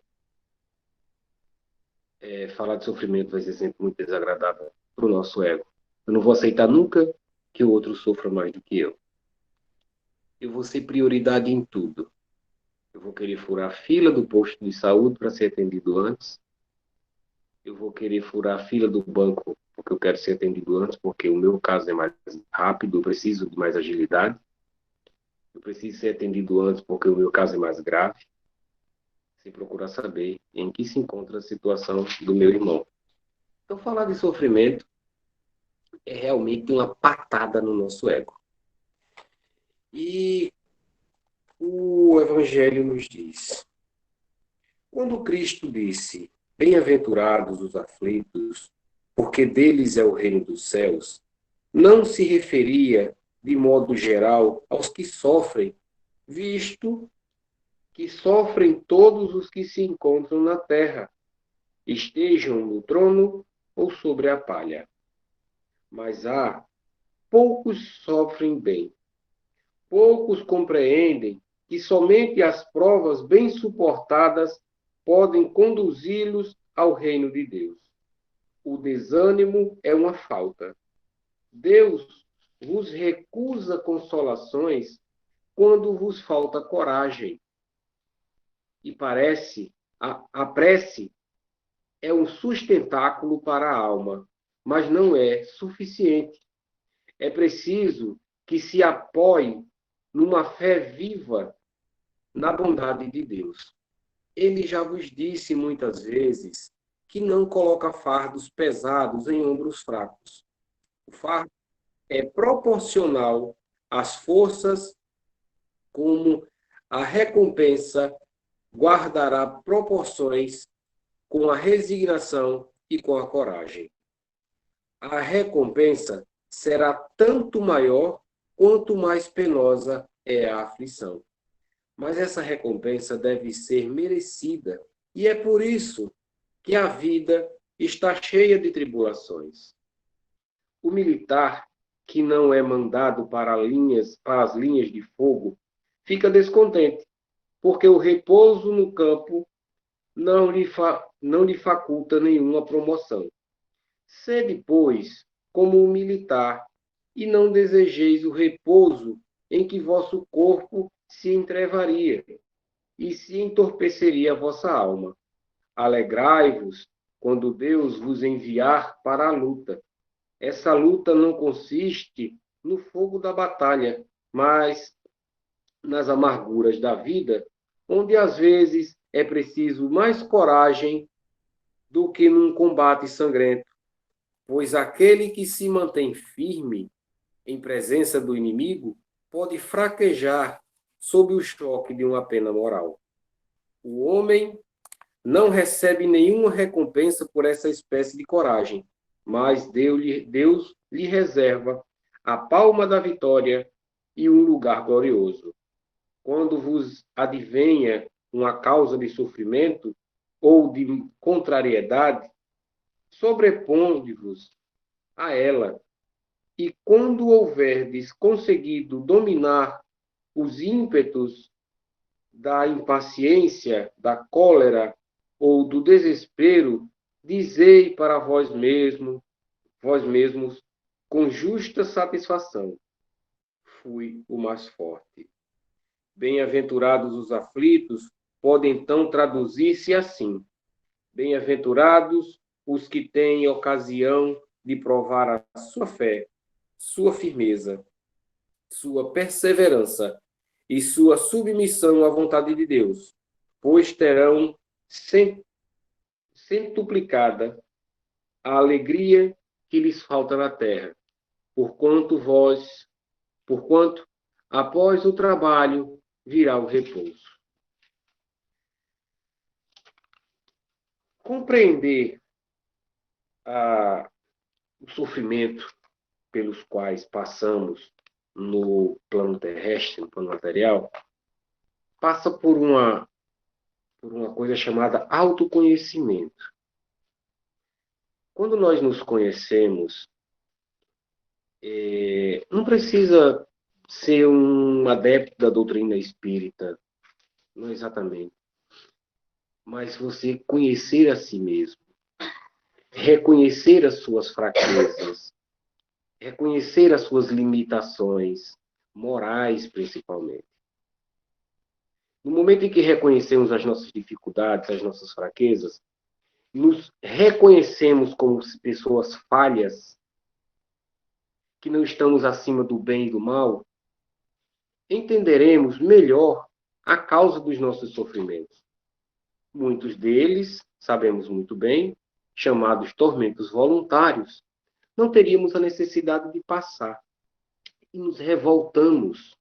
S3: falar de sofrimento vai ser sempre muito desagradável para o nosso ego. Eu não vou aceitar nunca que o outro sofra mais do que eu. Eu vou ser prioridade em tudo. Eu vou querer furar a fila do posto de saúde para ser atendido antes. Eu vou querer furar a fila do banco porque eu quero ser atendido antes, porque o meu caso é mais rápido, eu preciso de mais agilidade. Eu preciso ser atendido antes porque o meu caso é mais grave. Sem procurar saber em que se encontra a situação do meu irmão. Então, falar de sofrimento é realmente uma patada no nosso ego. E o Evangelho nos diz: quando Cristo disse, bem-aventurados os aflitos, porque deles é o reino dos céus, não se referia, de modo geral, aos que sofrem, visto que sofrem todos os que se encontram na terra, estejam no trono ou sobre a palha. Mas poucos sofrem bem. Poucos compreendem que somente as provas bem suportadas podem conduzi-los ao reino de Deus. O desânimo é uma falta. Deus vos recusa consolações quando vos falta coragem. E parece, a prece é um sustentáculo para a alma, mas não é suficiente. É preciso que se apoie numa fé viva na bondade de Deus. Ele já vos disse muitas vezes que não coloca fardos pesados em ombros fracos. O fardo é proporcional às forças, como a recompensa guardará proporções com a resignação e com a coragem. A recompensa será tanto maior quanto mais penosa é a aflição. Mas essa recompensa deve ser merecida, e é por isso que a vida está cheia de tribulações. O militar que não é mandado para as linhas de fogo fica descontente, porque o repouso no campo não lhe faculta nenhuma promoção. Sede, pois, como um militar, e não desejeis o repouso em que vosso corpo se entrevaria, e se entorpeceria a vossa alma. Alegrai-vos quando Deus vos enviar para a luta. Essa luta não consiste no fogo da batalha, mas nas amarguras da vida, onde às vezes é preciso mais coragem do que num combate sangrento, pois aquele que se mantém firme em presença do inimigo pode fraquejar sob o choque de uma pena moral. O homem não recebe nenhuma recompensa por essa espécie de coragem, mas Deus lhe reserva a palma da vitória e um lugar glorioso. Quando vos advenha uma causa de sofrimento ou de contrariedade, sobreponde-vos a ela E quando houverdes conseguido dominar os ímpetos da impaciência, da cólera ou do desespero, dizei para vós mesmos, com justa satisfação: fui o mais forte. Bem-aventurados os aflitos, pode então traduzir-se assim: bem-aventurados os que têm ocasião de provar a sua fé, sua firmeza, sua perseverança e sua submissão à vontade de Deus, pois terão centuplicada a alegria que lhes falta na terra, porquanto após o trabalho virá o repouso. Compreender o sofrimento pelos quais passamos no plano terrestre, no plano material, passa por uma coisa chamada autoconhecimento. Quando nós nos conhecemos, não precisa ser um adepto da doutrina espírita, não exatamente, mas você conhecer a si mesmo, reconhecer as suas fraquezas, reconhecer as suas limitações, morais principalmente. No momento em que reconhecemos as nossas dificuldades, as nossas fraquezas, nos reconhecemos como pessoas falhas, que não estamos acima do bem e do mal, entenderemos melhor a causa dos nossos sofrimentos. Muitos deles, sabemos muito bem, chamados tormentos voluntários, não teríamos a necessidade de passar. E nos revoltamos.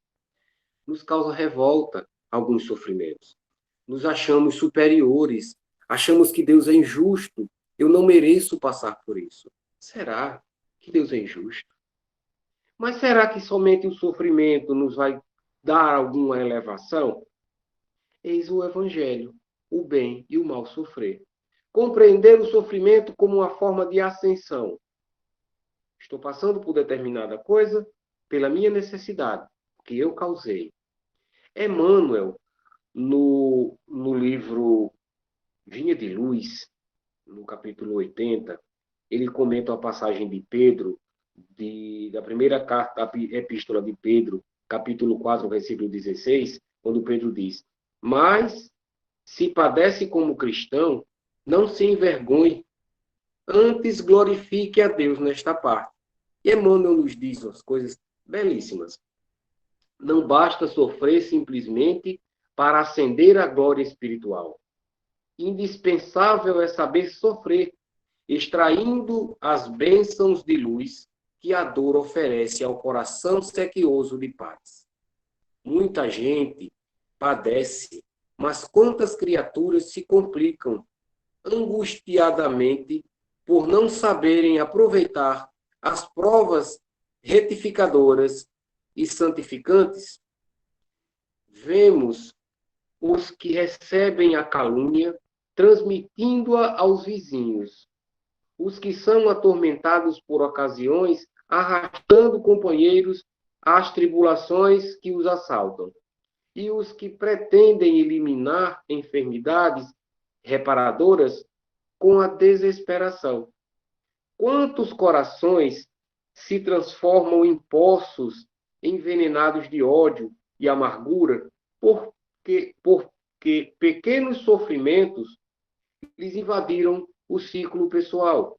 S3: Nos causa revolta alguns sofrimentos. Nos achamos superiores. Achamos que Deus é injusto. Eu não mereço passar por isso. Será que Deus é injusto? Mas será que somente o sofrimento nos vai dar alguma elevação? Eis o Evangelho, o bem e o mal sofrer. Compreender o sofrimento como uma forma de ascensão. Estou passando por determinada coisa pela minha necessidade, que eu causei. Emmanuel, no livro Vinha de Luz, no capítulo 80, ele comenta a passagem de Pedro, da primeira carta, a epístola de Pedro, capítulo 4, versículo 16, quando Pedro diz: mas, se padece como cristão, não se envergonhe, antes glorifique a Deus nesta parte. E Emmanuel nos diz umas coisas belíssimas. Não basta sofrer simplesmente para ascender à glória espiritual. Indispensável é saber sofrer, extraindo as bênçãos de luz que a dor oferece ao coração sequioso de paz. Muita gente padece, mas quantas criaturas se complicam angustiadamente por não saberem aproveitar as provas retificadoras e santificantes? Vemos os que recebem a calúnia transmitindo-a aos vizinhos, os que são atormentados por ocasiões arrastando companheiros às tribulações que os assaltam, e os que pretendem eliminar enfermidades reparadoras com a desesperação. Quantos corações se transformam em poços envenenados de ódio e amargura porque pequenos sofrimentos lhes invadiram o ciclo pessoal.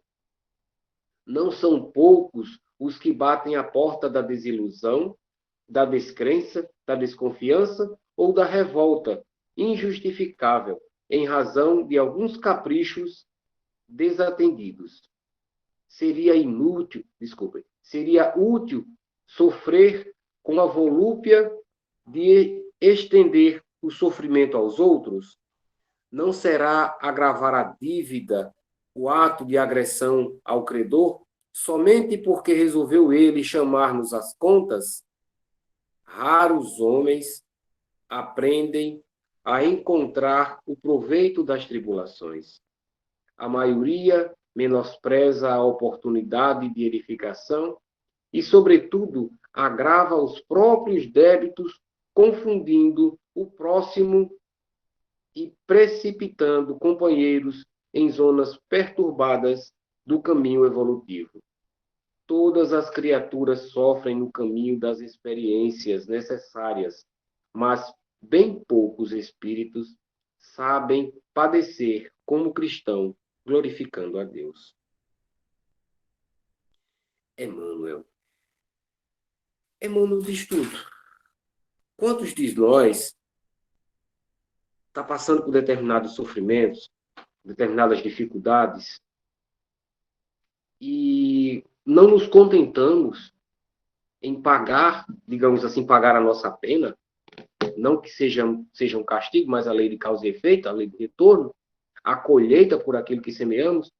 S3: Não são poucos os que batem à porta da desilusão, da descrença, da desconfiança ou da revolta injustificável em razão de alguns caprichos desatendidos. Seria útil sofrer com a volúpia de estender o sofrimento aos outros? Não será agravar a dívida o ato de agressão ao credor, somente porque resolveu ele chamar-nos às contas? Raros homens aprendem a encontrar o proveito das tribulações. A maioria menospreza a oportunidade de edificação e, sobretudo, agrava os próprios débitos, confundindo o próximo e precipitando companheiros em zonas perturbadas do caminho evolutivo. Todas as criaturas sofrem no caminho das experiências necessárias, mas bem poucos espíritos sabem padecer como cristão, glorificando a Deus. Emmanuel diz tudo. Quantos de nós está passando por determinados sofrimentos, determinadas dificuldades, e não nos contentamos em pagar, digamos assim, pagar a nossa pena, não que seja um castigo, mas a lei de causa e efeito, a lei de retorno, a colheita por aquilo que semeamos,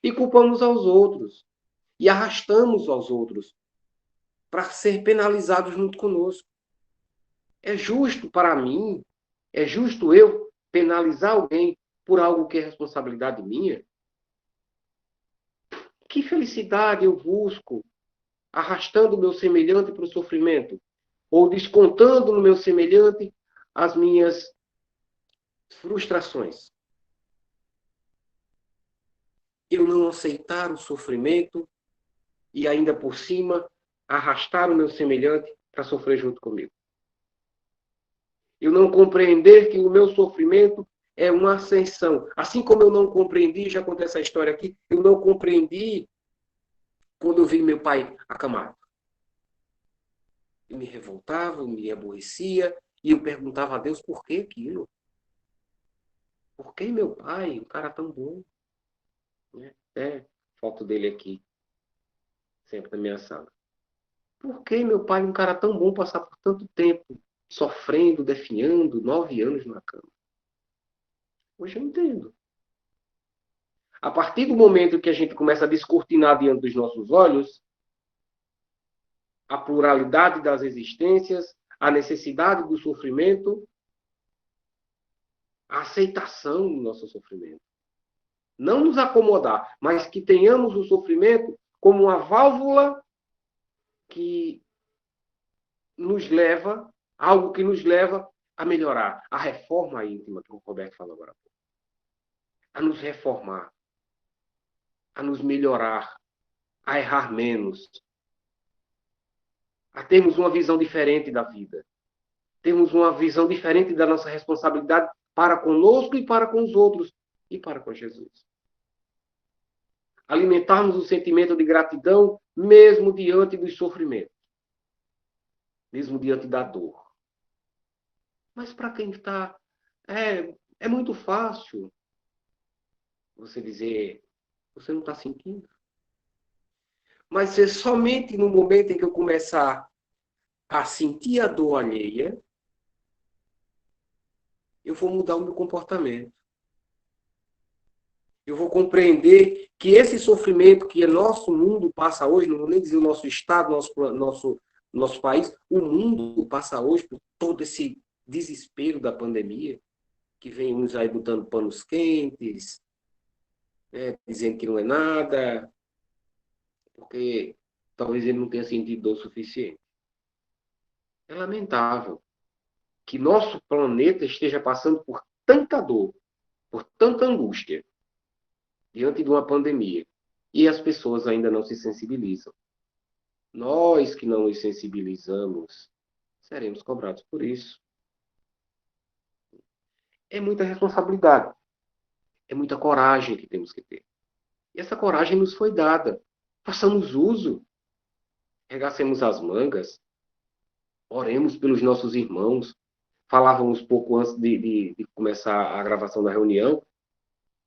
S3: e culpamos aos outros, e arrastamos aos outros para ser penalizados junto conosco. É justo para mim, é justo eu penalizar alguém por algo que é responsabilidade minha? Que felicidade eu busco arrastando o meu semelhante para o sofrimento? Ou descontando no meu semelhante as minhas frustrações? Eu não aceitar o sofrimento e ainda por cima arrastar o meu semelhante para sofrer junto comigo. Eu não compreender que o meu sofrimento é uma ascensão. Assim como eu não compreendi, já contei essa história aqui, eu não compreendi quando eu vi meu pai acamado. Eu me revoltava, eu me aborrecia, e eu perguntava a Deus por que aquilo. Por que meu pai, um cara tão bom? Foto dele aqui, sempre na minha sala. Por que meu pai, um cara tão bom, passar por tanto tempo sofrendo, definhando, 9 anos na cama? Hoje eu entendo. A partir do momento que a gente começa a descortinar diante dos nossos olhos a pluralidade das existências, a necessidade do sofrimento, a aceitação do nosso sofrimento. Não nos acomodar, mas que tenhamos o sofrimento como uma válvula que nos leva, algo que nos leva a melhorar. A reforma íntima, que o Roberto falou agora. A nos reformar, a nos melhorar, a errar menos, a termos uma visão diferente da vida. Temos uma visão diferente da nossa responsabilidade para conosco e para com os outros e para com Jesus. Alimentarmos o sentimento de gratidão mesmo diante dos sofrimentos, mesmo diante da dor. Mas para quem está... É muito fácil você dizer, você não está sentindo. Mas é somente no momento em que eu começar a sentir a dor alheia, eu vou mudar o meu comportamento. Eu vou compreender que esse sofrimento que o nosso mundo passa hoje, não vou nem dizer o nosso estado, nosso país, o mundo passa hoje por todo esse desespero da pandemia, que vem uns aí botando panos quentes, dizendo que não é nada, porque talvez ele não tenha sentido dor suficiente. É lamentável que nosso planeta esteja passando por tanta dor, por tanta angústia, diante de uma pandemia, e as pessoas ainda não se sensibilizam. Nós que não nos sensibilizamos, seremos cobrados por isso. É muita responsabilidade, é muita coragem que temos que ter. E essa coragem nos foi dada. Façamos uso, regacemos as mangas, oremos pelos nossos irmãos. Falávamos pouco antes de começar a gravação da reunião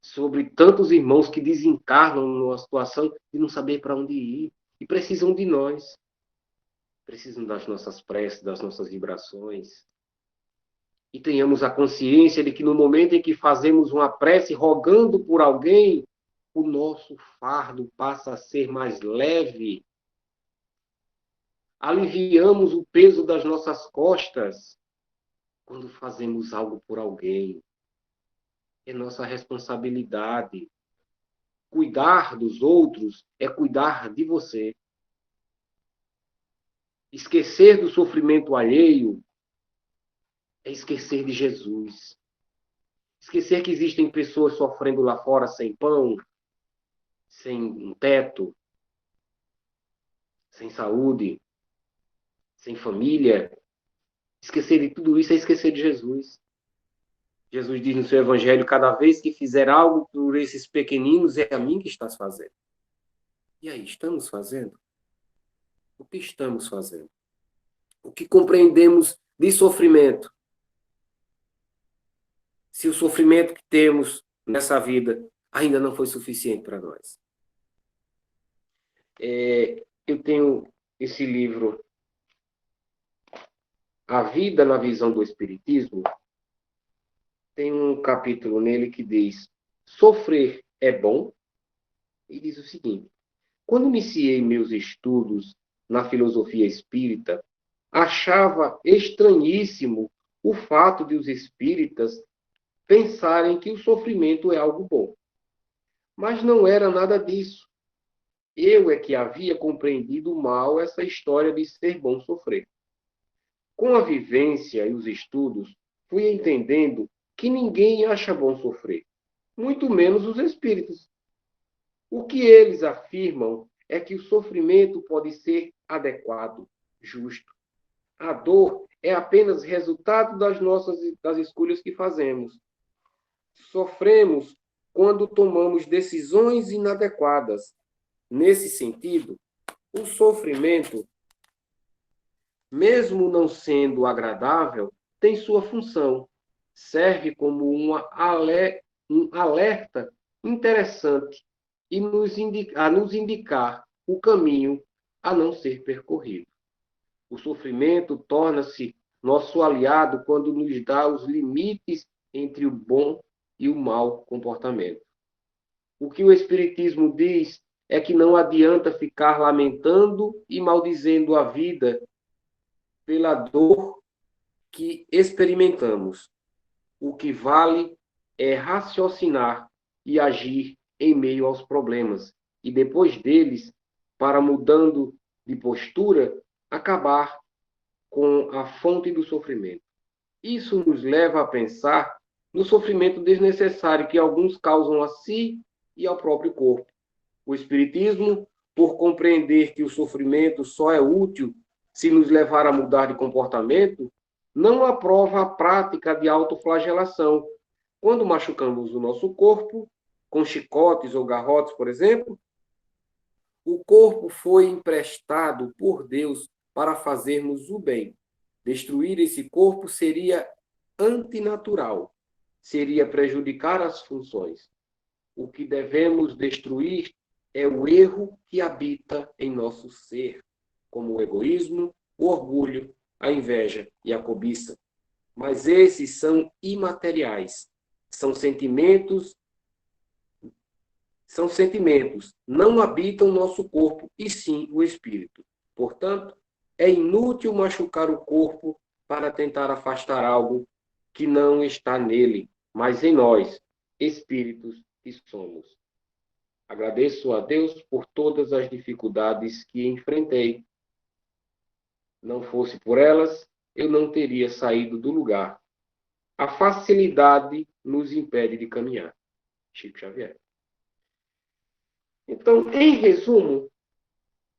S3: sobre tantos irmãos que desencarnam numa situação de não saber para onde ir e precisam de nós. Precisam das nossas preces, das nossas vibrações. E tenhamos a consciência de que no momento em que fazemos uma prece rogando por alguém, o nosso fardo passa a ser mais leve. Aliviamos o peso das nossas costas quando fazemos algo por alguém. É nossa responsabilidade. Cuidar dos outros é cuidar de você. Esquecer do sofrimento alheio é esquecer de Jesus. Esquecer que existem pessoas sofrendo lá fora sem pão, sem um teto, sem saúde, sem família. Esquecer de tudo isso é esquecer de Jesus. Jesus diz no seu evangelho: cada vez que fizer algo por esses pequeninos, é a mim que estás fazendo. E aí, estamos fazendo? O que estamos fazendo? O que compreendemos de sofrimento? Se o sofrimento que temos nessa vida ainda não foi suficiente para nós. Eu tenho esse livro, A Vida na Visão do Espiritismo. Tem um capítulo nele que diz: sofrer é bom? E diz o seguinte: quando iniciei meus estudos na filosofia espírita, achava estranhíssimo o fato de os espíritas pensarem que o sofrimento é algo bom. Mas não era nada disso. Eu é que havia compreendido mal essa história de ser bom sofrer. Com a vivência e os estudos, fui entendendo que ninguém acha bom sofrer, muito menos os espíritos. O que eles afirmam é que o sofrimento pode ser adequado, justo. A dor é apenas resultado das escolhas que fazemos. Sofremos quando tomamos decisões inadequadas. Nesse sentido, o sofrimento, mesmo não sendo agradável, tem sua função. Serve como um alerta interessante e a nos indicar o caminho a não ser percorrido. O sofrimento torna-se nosso aliado quando nos dá os limites entre o bom e o mau comportamento. O que o Espiritismo diz é que não adianta ficar lamentando e maldizendo a vida pela dor que experimentamos. O que vale é raciocinar e agir em meio aos problemas, e depois deles, para mudando de postura, acabar com a fonte do sofrimento. Isso nos leva a pensar no sofrimento desnecessário que alguns causam a si e ao próprio corpo. O Espiritismo, por compreender que o sofrimento só é útil se nos levar a mudar de comportamento, não aprova a prática de autoflagelação. Quando machucamos o nosso corpo, com chicotes ou garrotes, por exemplo, o corpo foi emprestado por Deus para fazermos o bem. Destruir esse corpo seria antinatural, seria prejudicar as funções. O que devemos destruir é o erro que habita em nosso ser, como o egoísmo, o orgulho, a inveja e a cobiça. Mas esses são imateriais, são sentimentos, não habitam nosso corpo, e sim o espírito. Portanto, é inútil machucar o corpo para tentar afastar algo que não está nele, mas em nós, espíritos que somos. Agradeço a Deus por todas as dificuldades que enfrentei. Não fosse por elas, eu não teria saído do lugar. A facilidade nos impede de caminhar. Chico Xavier. Então, em resumo,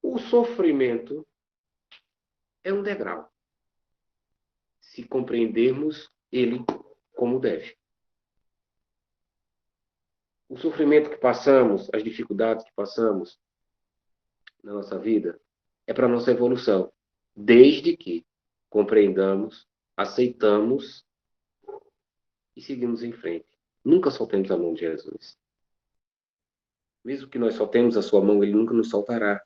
S3: o sofrimento é um degrau, se compreendermos ele como deve. O sofrimento que passamos, as dificuldades que passamos na nossa vida, é para a nossa evolução, desde que compreendamos, aceitamos e seguimos em frente. Nunca soltemos a mão de Jesus. Mesmo que nós soltemos a sua mão, ele nunca nos soltará.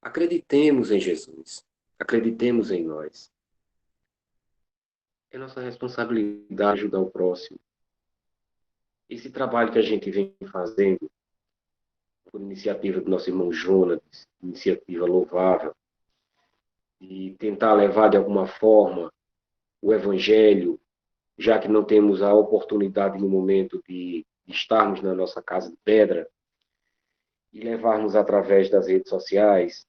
S3: Acreditemos em Jesus. Acreditemos em nós. É nossa responsabilidade ajudar o próximo. Esse trabalho que a gente vem fazendo, por iniciativa do nosso irmão Jonas, iniciativa louvável, e tentar levar de alguma forma o Evangelho, já que não temos a oportunidade no momento de estarmos na nossa casa de pedra, e levarmos através das redes sociais,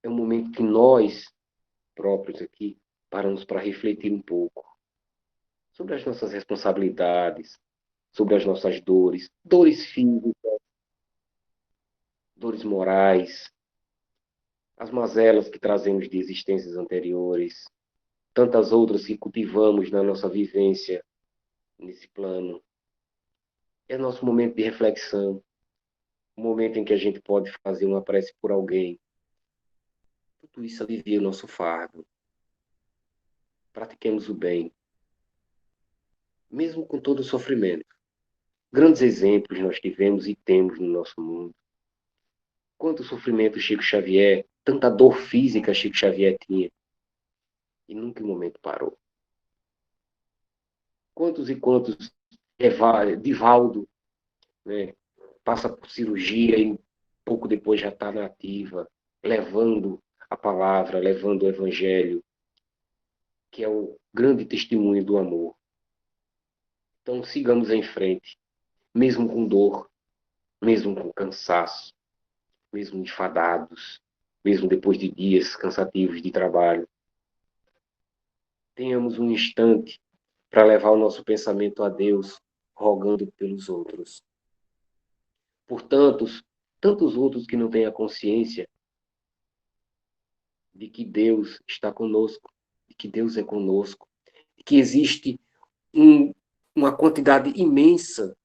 S3: é um momento que nós próprios aqui paramos para refletir um pouco sobre as nossas responsabilidades, sobre as nossas dores, dores físicas, dores morais, as mazelas que trazemos de existências anteriores, tantas outras que cultivamos na nossa vivência nesse plano. É nosso momento de reflexão, um momento em que a gente pode fazer uma prece por alguém. Tudo isso alivia o nosso fardo. Pratiquemos o bem, mesmo com todo o sofrimento. Grandes exemplos nós tivemos e temos no nosso mundo. Quanto sofrimento Chico Xavier, tanta dor física Chico Xavier tinha, e nunca um momento parou. Quantos e quantos Divaldo, né, passa por cirurgia e pouco depois já está na ativa, levando a palavra, levando o evangelho, que é o grande testemunho do amor. Então sigamos em frente, mesmo com dor, mesmo com cansaço, mesmo enfadados, mesmo depois de dias cansativos de trabalho. Tenhamos um instante para levar o nosso pensamento a Deus, rogando pelos outros. Por tantos outros que não têm a consciência de que Deus está conosco, de que Deus é conosco, de que existe uma quantidade imensa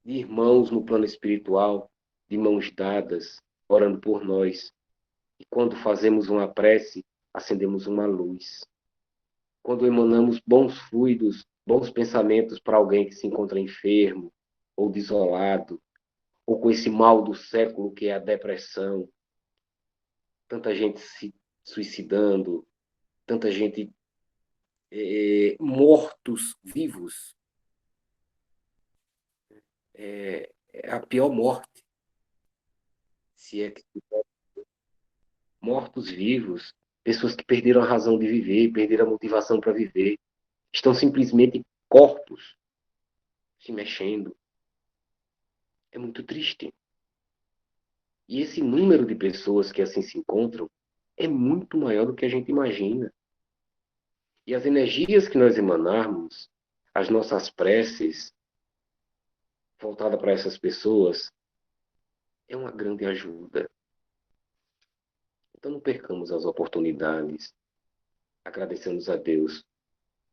S3: de irmãos no plano espiritual, de mãos dadas, orando por nós. E quando fazemos uma prece, acendemos uma luz. Quando emanamos bons fluidos, bons pensamentos para alguém que se encontra enfermo, ou desolado, ou com esse mal do século que é a depressão, tanta gente se suicidando, tanta gente mortos vivos. É a pior morte. Se é que mortos vivos, pessoas que perderam a razão de viver, perderam a motivação para viver, estão simplesmente corpos se mexendo. É muito triste. E esse número de pessoas que assim se encontram é muito maior do que a gente imagina. E as energias que nós emanarmos, as nossas preces voltadas para essas pessoas, é uma grande ajuda. Então não percamos as oportunidades. Agradecemos a Deus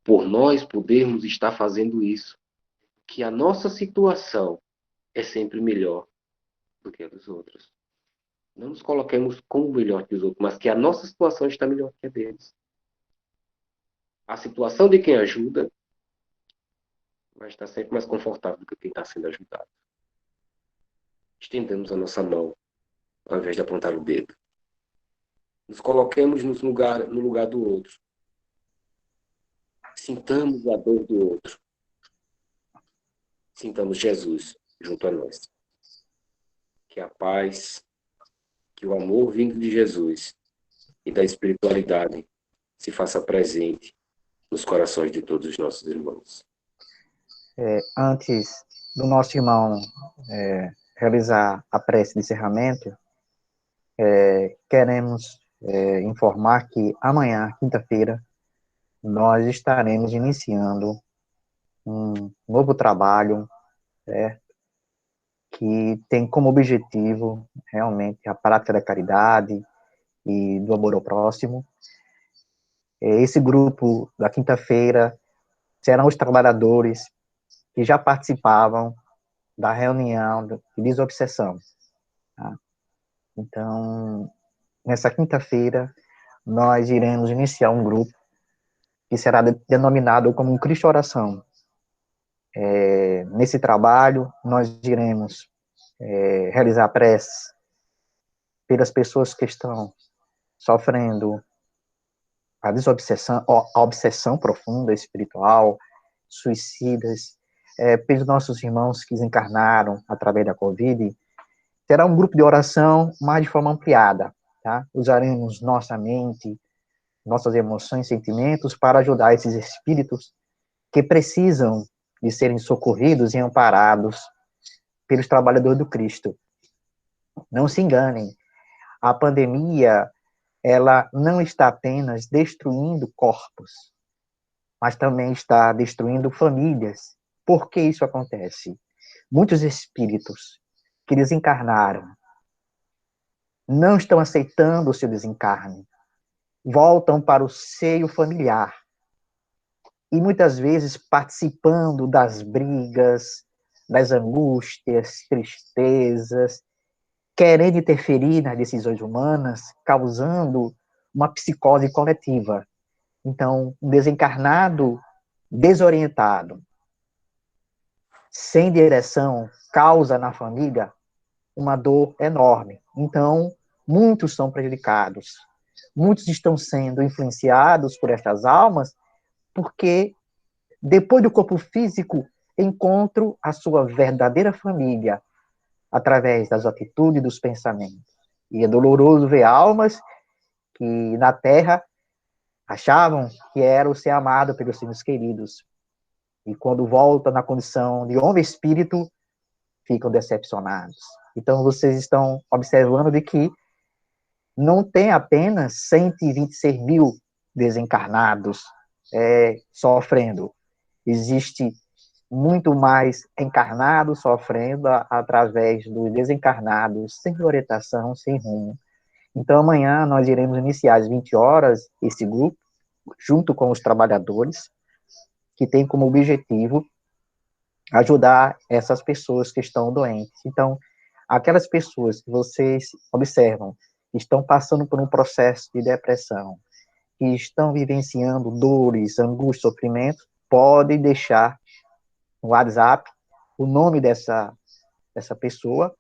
S3: por nós podermos estar fazendo isso. Que a nossa situação é sempre melhor do que a dos outros. Não nos coloquemos como melhor que os outros, mas que a nossa situação está melhor que a deles. A situação de quem ajuda vai estar sempre mais confortável do que quem está sendo ajudado. Estendemos a nossa mão, ao invés de apontar o dedo. Nos coloquemos no lugar do outro. Sintamos a dor do outro. Sintamos Jesus junto a nós. Que a paz, que o amor vindo de Jesus e da espiritualidade se faça presente nos corações de todos os nossos irmãos.
S1: Antes do nosso irmão realizar a prece de encerramento, queremos informar que amanhã, quinta-feira, nós estaremos iniciando um novo trabalho, que tem como objetivo realmente a prática da caridade e do amor ao próximo. Esse grupo da quinta-feira serão os trabalhadores que já participavam da reunião de desobsessão. Tá? Então, nessa quinta-feira, nós iremos iniciar um grupo que será denominado como Cristo Oração. Nesse trabalho, nós iremos realizar preces pelas pessoas que estão sofrendo a desobsessão, a obsessão profunda espiritual, suicidas, pelos nossos irmãos que desencarnaram através da Covid. Será um grupo de oração, mas de forma ampliada. Tá? Usaremos nossa mente, nossas emoções, sentimentos para ajudar esses espíritos que precisam de serem socorridos e amparados pelos trabalhadores do Cristo. Não se enganem, a pandemia ela não está apenas destruindo corpos, mas também está destruindo famílias. Por que isso acontece? Muitos espíritos que desencarnaram não estão aceitando o seu desencarne, voltam para o seio familiar e muitas vezes participando das brigas, das angústias, tristezas, querendo interferir nas decisões humanas, causando uma psicose coletiva. Então, um desencarnado desorientado, sem direção, causa na família uma dor enorme. Então, muitos são prejudicados. Muitos estão sendo influenciados por estas almas, porque depois do corpo físico, encontro a sua verdadeira família através das atitudes e dos pensamentos. E é doloroso ver almas que na Terra achavam que eram ser amados pelos seus queridos. E quando voltam na condição de homem-espírito, ficam decepcionados. Então, vocês estão observando de que não tem apenas 126 mil desencarnados sofrendo. Existe muito mais encarnados sofrendo através dos desencarnados, sem orientação, sem rumo. Então, amanhã nós iremos iniciar às 20 horas esse grupo, junto com os trabalhadores, que tem como objetivo ajudar essas pessoas que estão doentes. Então, aquelas pessoas que vocês observam estão passando por um processo de depressão, que estão vivenciando dores, angústia, sofrimento, podem deixar no WhatsApp o nome dessa pessoa,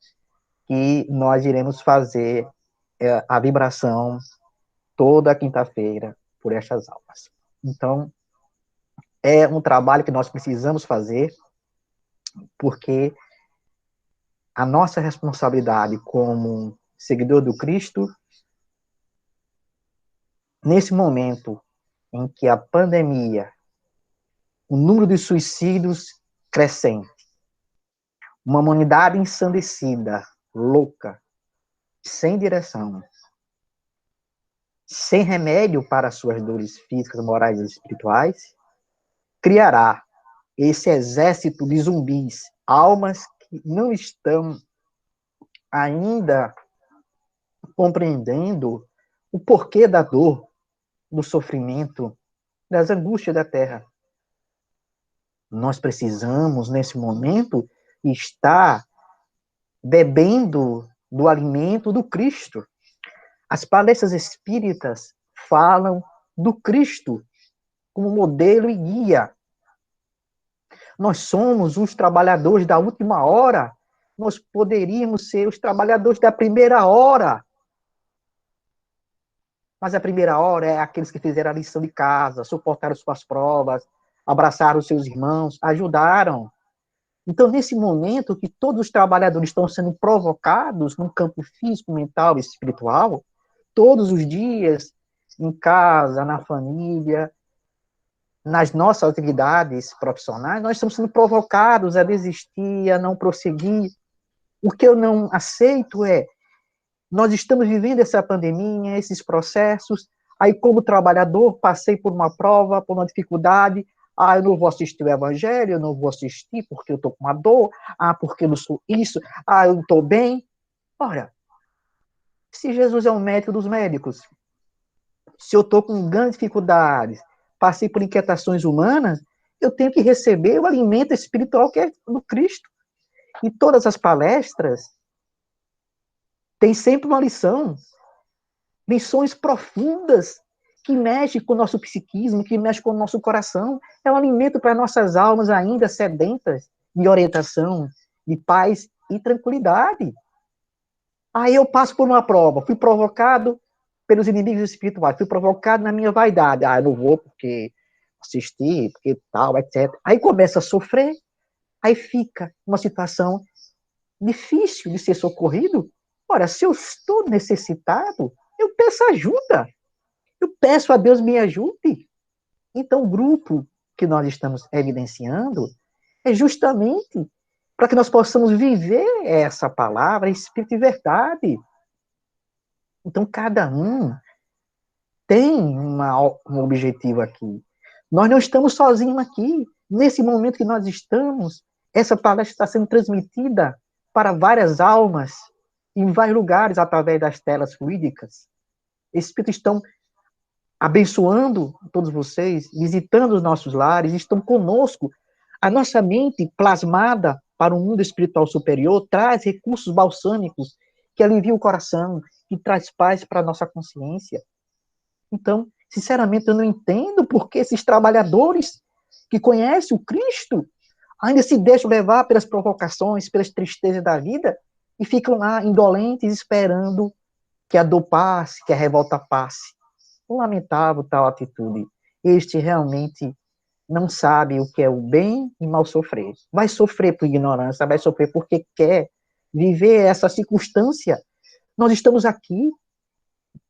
S1: que nós iremos fazer a vibração toda quinta-feira por estas almas. Então, é um trabalho que nós precisamos fazer, porque a nossa responsabilidade como seguidor do Cristo, nesse momento em que a pandemia, o número de suicídios crescente, uma humanidade ensandecida, louca, sem direção, sem remédio para suas dores físicas, morais e espirituais, criará esse exército de zumbis, almas que não estão ainda compreendendo o porquê da dor, do sofrimento, das angústias da Terra. Nós precisamos, nesse momento, estar bebendo do alimento do Cristo. As palestras espíritas falam do Cristo como modelo e guia. Nós somos os trabalhadores da última hora. Nós poderíamos ser os trabalhadores da primeira hora. Mas a primeira hora é aqueles que fizeram a lição de casa, suportaram suas provas, abraçaram os seus irmãos, ajudaram. Então, nesse momento que todos os trabalhadores estão sendo provocados no campo físico, mental e espiritual, todos os dias, em casa, na família, nas nossas atividades profissionais, nós estamos sendo provocados a desistir, a não prosseguir. O que eu não aceito é, nós estamos vivendo essa pandemia, esses processos, aí como trabalhador, passei por uma prova, por uma dificuldade, eu não vou assistir o evangelho, eu não vou assistir porque eu estou com uma dor, porque eu não sou isso, eu não estou bem. Ora, se Jesus é o médico dos médicos, se eu estou com grandes dificuldades, passei por inquietações humanas, eu tenho que receber o alimento espiritual que é do Cristo. E todas as palestras têm sempre uma lição, lições profundas, que mexem com o nosso psiquismo, que mexem com o nosso coração. É um alimento para nossas almas ainda sedentas de orientação, de paz e tranquilidade. Aí eu passo por uma prova, fui provocado pelos inimigos espirituais, fui provocado na minha vaidade. Eu não vou porque assisti, porque tal, etc. Aí começa a sofrer, aí fica uma situação difícil de ser socorrido. Ora, se eu estou necessitado, eu peço ajuda. Eu peço a Deus me ajude. Então, o grupo que nós estamos evidenciando é justamente para que nós possamos viver essa palavra, espírito e verdade. Então, cada um tem um objetivo aqui. Nós não estamos sozinhos aqui. Nesse momento que nós estamos, essa palestra está sendo transmitida para várias almas, em vários lugares, através das telas fluídicas. Espíritos estão abençoando todos vocês, visitando os nossos lares, estão conosco. A nossa mente plasmada para um mundo espiritual superior traz recursos balsâmicos que aliviam o coração, que traz paz para a nossa consciência. Então, sinceramente, eu não entendo por que esses trabalhadores que conhecem o Cristo ainda se deixam levar pelas provocações, pelas tristezas da vida e ficam lá indolentes esperando que a dor passe, que a revolta passe. Lamentável tal atitude. Este realmente não sabe o que é o bem e mal sofrer. Vai sofrer por ignorância, vai sofrer porque quer viver essa circunstância. Nós estamos aqui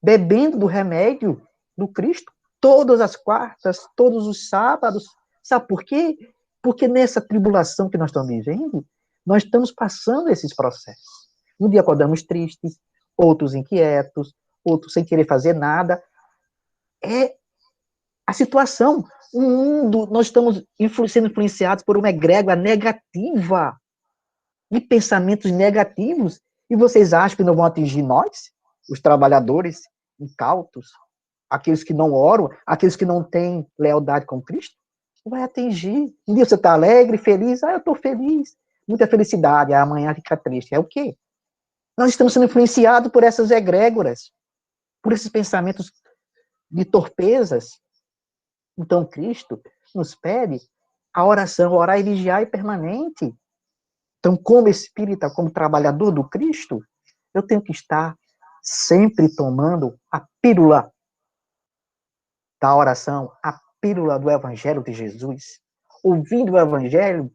S1: bebendo do remédio do Cristo todas as quartas, todos os sábados. Sabe por quê? Porque nessa tribulação que nós estamos vivendo, nós estamos passando esses processos. Um dia acordamos tristes, outros inquietos, outros sem querer fazer nada. É a situação. O mundo, nós estamos sendo influenciados por uma egrégora negativa e pensamentos negativos. E vocês acham que não vão atingir nós, os trabalhadores incautos, aqueles que não oram, aqueles que não têm lealdade com Cristo? Vai atingir. Um dia você está alegre, feliz. Eu estou feliz. Muita felicidade. Amanhã fica triste. É o quê? Nós estamos sendo influenciados por essas egrégoras, por esses pensamentos de torpezas. Então, Cristo nos pede a oração, orar e vigiar e permanente. Então, como espírita, como trabalhador do Cristo, eu tenho que estar sempre tomando a pílula da oração, a pílula do Evangelho de Jesus. Ouvindo o Evangelho,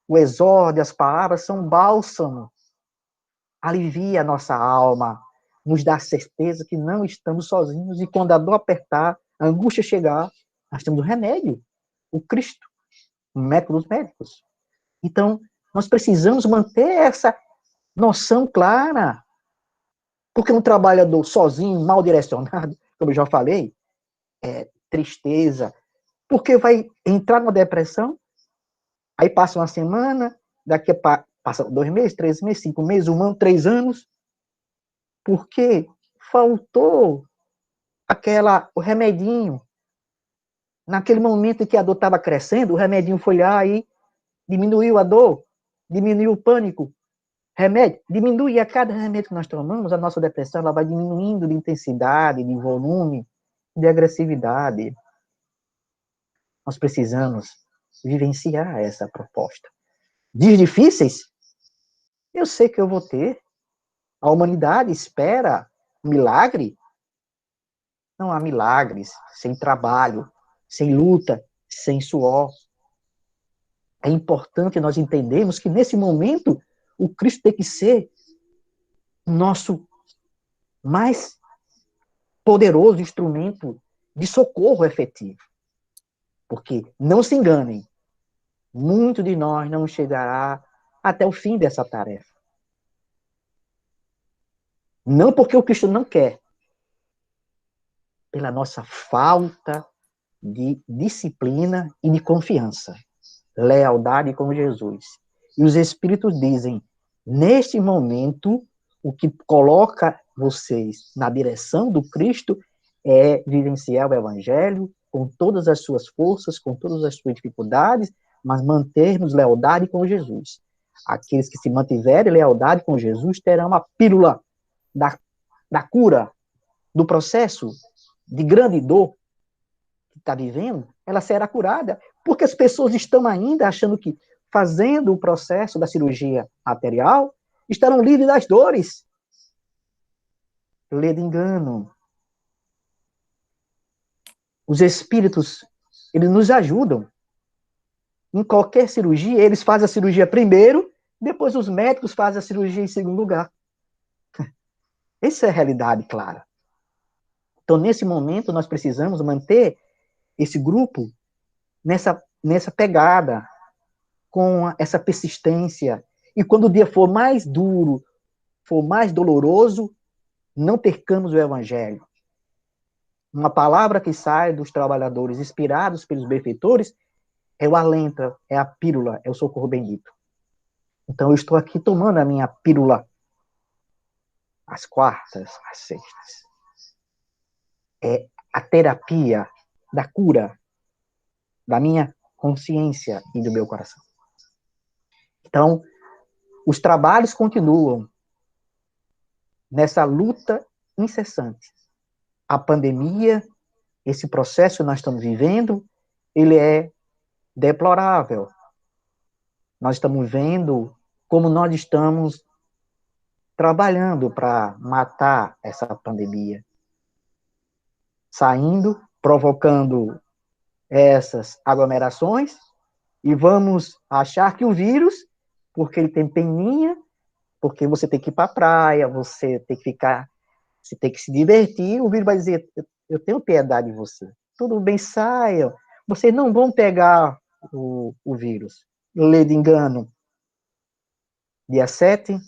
S1: o exórdio, as palavras são bálsamo. Alivia a nossa alma, nos dá certeza que não estamos sozinhos e quando a dor apertar, a angústia chegar, nós temos o remédio, o Cristo, o método dos médicos. Então, nós precisamos manter essa noção clara, porque um trabalhador sozinho, mal direcionado, como eu já falei, é tristeza, porque vai entrar numa depressão, aí passa uma semana, daqui a passa 2 meses, 3 meses, 5 meses, 1 ano, 3 anos, porque faltou o remedinho. Naquele momento em que a dor estava crescendo, o remedinho foi lá e diminuiu a dor, diminuiu o pânico. Remédio, diminui, e a cada remédio que nós tomamos, a nossa depressão ela vai diminuindo de intensidade, de volume, de agressividade. Nós precisamos vivenciar essa proposta. Dias difíceis? Eu sei que eu vou ter. A humanidade espera um milagre. Não há milagres sem trabalho, sem luta, sem suor. É importante nós entendermos que, nesse momento, o Cristo tem que ser o nosso mais poderoso instrumento de socorro efetivo. Porque, não se enganem, muito de nós não chegará até o fim dessa tarefa. Não porque o Cristo não quer, pela nossa falta de disciplina e de confiança, lealdade com Jesus. E os Espíritos dizem, neste momento, o que coloca vocês na direção do Cristo é vivenciar o Evangelho com todas as suas forças, com todas as suas dificuldades, mas mantermos lealdade com Jesus. Aqueles que se mantiverem lealdade com Jesus terão a pílula da cura, do processo de grande dor que está vivendo, ela será curada, porque as pessoas estão ainda achando que, fazendo o processo da cirurgia arterial, estarão livres das dores. Lê de engano. Os espíritos, eles nos ajudam. Em qualquer cirurgia, eles fazem a cirurgia primeiro, depois os médicos fazem a cirurgia em segundo lugar. Essa é a realidade clara. Então, nesse momento, nós precisamos manter esse grupo nessa pegada, com essa persistência. E quando o dia for mais duro, for mais doloroso, não percamos o Evangelho. Uma palavra que sai dos trabalhadores inspirados pelos benfeitores é o alento, é a pílula, é o socorro bendito. Então, eu estou aqui tomando a minha pílula às quartas, às sextas. É a terapia da cura da minha consciência e do meu coração. Então, os trabalhos continuam nessa luta incessante. A pandemia, esse processo que nós estamos vivendo, ele é deplorável. Nós estamos vendo como nós estamos trabalhando para matar essa pandemia. Saindo, provocando essas aglomerações, e vamos achar que o vírus, porque ele tem peninha, porque você tem que ir para a praia, você tem que ficar, você tem que se divertir, o vírus vai dizer, eu tenho piedade de você. Tudo bem, saiam. Vocês não vão pegar o vírus. Lei de engano. Dia 7,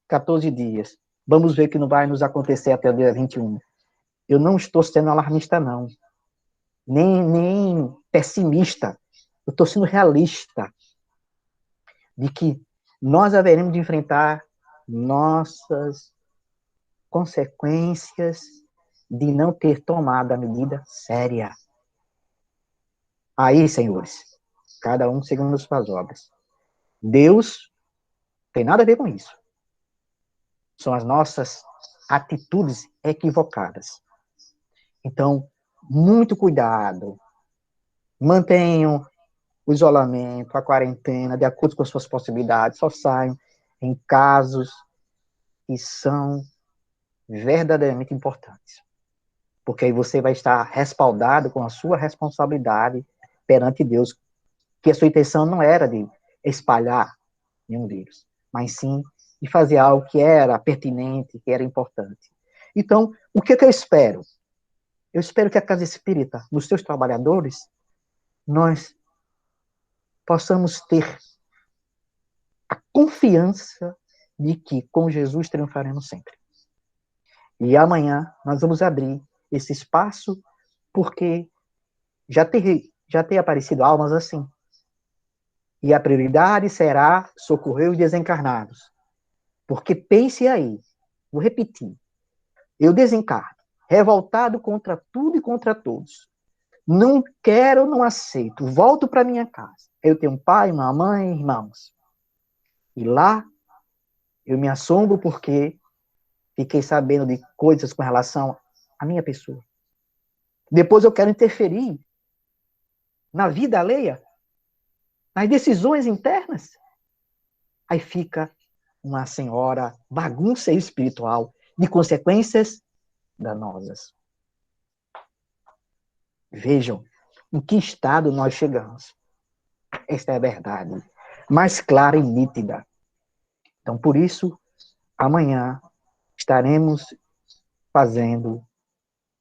S1: 14 dias. Vamos ver o que não vai nos acontecer até o dia 21. Eu não estou sendo alarmista, não. Nem pessimista. Eu estou sendo realista de que nós haveremos de enfrentar nossas consequências de não ter tomado a medida séria. Aí, senhores, cada um segundo as suas obras. Deus tem nada a ver com isso. São as nossas atitudes equivocadas. Então, muito cuidado. Mantenham o isolamento, a quarentena, de acordo com as suas possibilidades. Só saiam em casos que são verdadeiramente importantes. Porque aí você vai estar respaldado com a sua responsabilidade perante Deus, que a sua intenção não era de espalhar nenhum vírus, mas sim de fazer algo que era pertinente, que era importante. Então, o que eu espero? Eu espero que a Casa Espírita, nos seus trabalhadores, nós possamos ter a confiança de que com Jesus triunfaremos sempre. E amanhã nós vamos abrir esse espaço, porque já tem aparecido almas assim. E a prioridade será socorrer os desencarnados. Porque pense aí, vou repetir, eu desencarno, revoltado contra tudo e contra todos. Não quero, não aceito, volto para minha casa. Eu tenho um pai, uma mãe, irmãos. E lá eu me assombro porque fiquei sabendo de coisas com relação à minha pessoa. Depois eu quero interferir na vida alheia, nas decisões internas. Aí fica uma senhora bagunça espiritual de consequências danosas. Vejam em que estado nós chegamos. Esta é a verdade, mais clara e nítida. Então, por isso, amanhã estaremos fazendo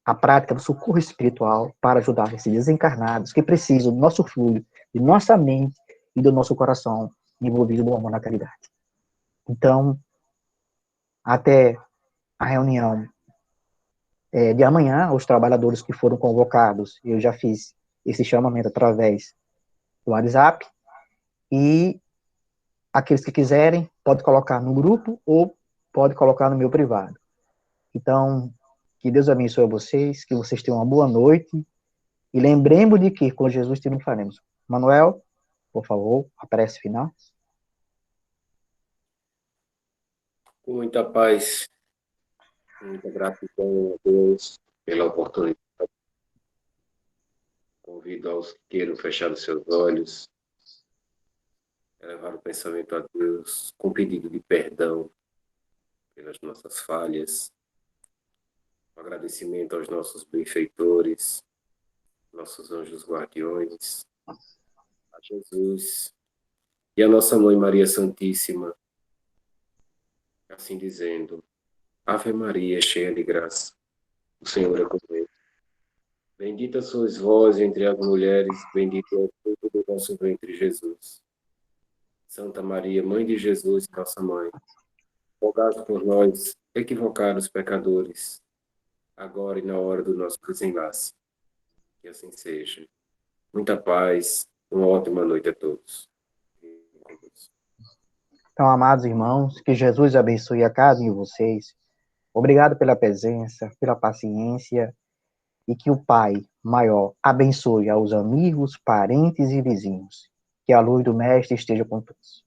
S1: a prática do socorro espiritual para ajudar esses desencarnados que precisam do nosso fluido, de nossa mente e do nosso coração envolvido no amor na caridade. Então, até a reunião de amanhã, os trabalhadores que foram convocados, eu já fiz esse chamamento através do WhatsApp, e aqueles que quiserem, pode colocar no grupo ou pode colocar no meu privado. Então, que Deus abençoe vocês, que vocês tenham uma boa noite, e lembremos de que com Jesus triunfaremos. Manuel, por favor, a prece final.
S3: Com muita paz, muita gratidão a Deus pela oportunidade. Convido aos que queiram fechar os seus olhos, elevar o pensamento a Deus com pedido de perdão pelas nossas falhas, um agradecimento aos nossos benfeitores, nossos anjos guardiões, a Jesus e a nossa Mãe Maria Santíssima, assim dizendo: Ave Maria, cheia de graça, o Senhor é convosco. Bendita sois vós entre as mulheres, bendito é o fruto do vosso ventre, Jesus. Santa Maria, Mãe de Jesus, nossa Mãe, rogai por nós, equivocados pecadores, agora e na hora do nosso desenlace. Que assim seja. Muita paz, uma ótima noite a todos.
S1: Então, amados irmãos, que Jesus abençoe a cada um de vocês. Obrigado pela presença, pela paciência, e que o Pai maior abençoe aos amigos, parentes e vizinhos. Que a luz do Mestre esteja com todos.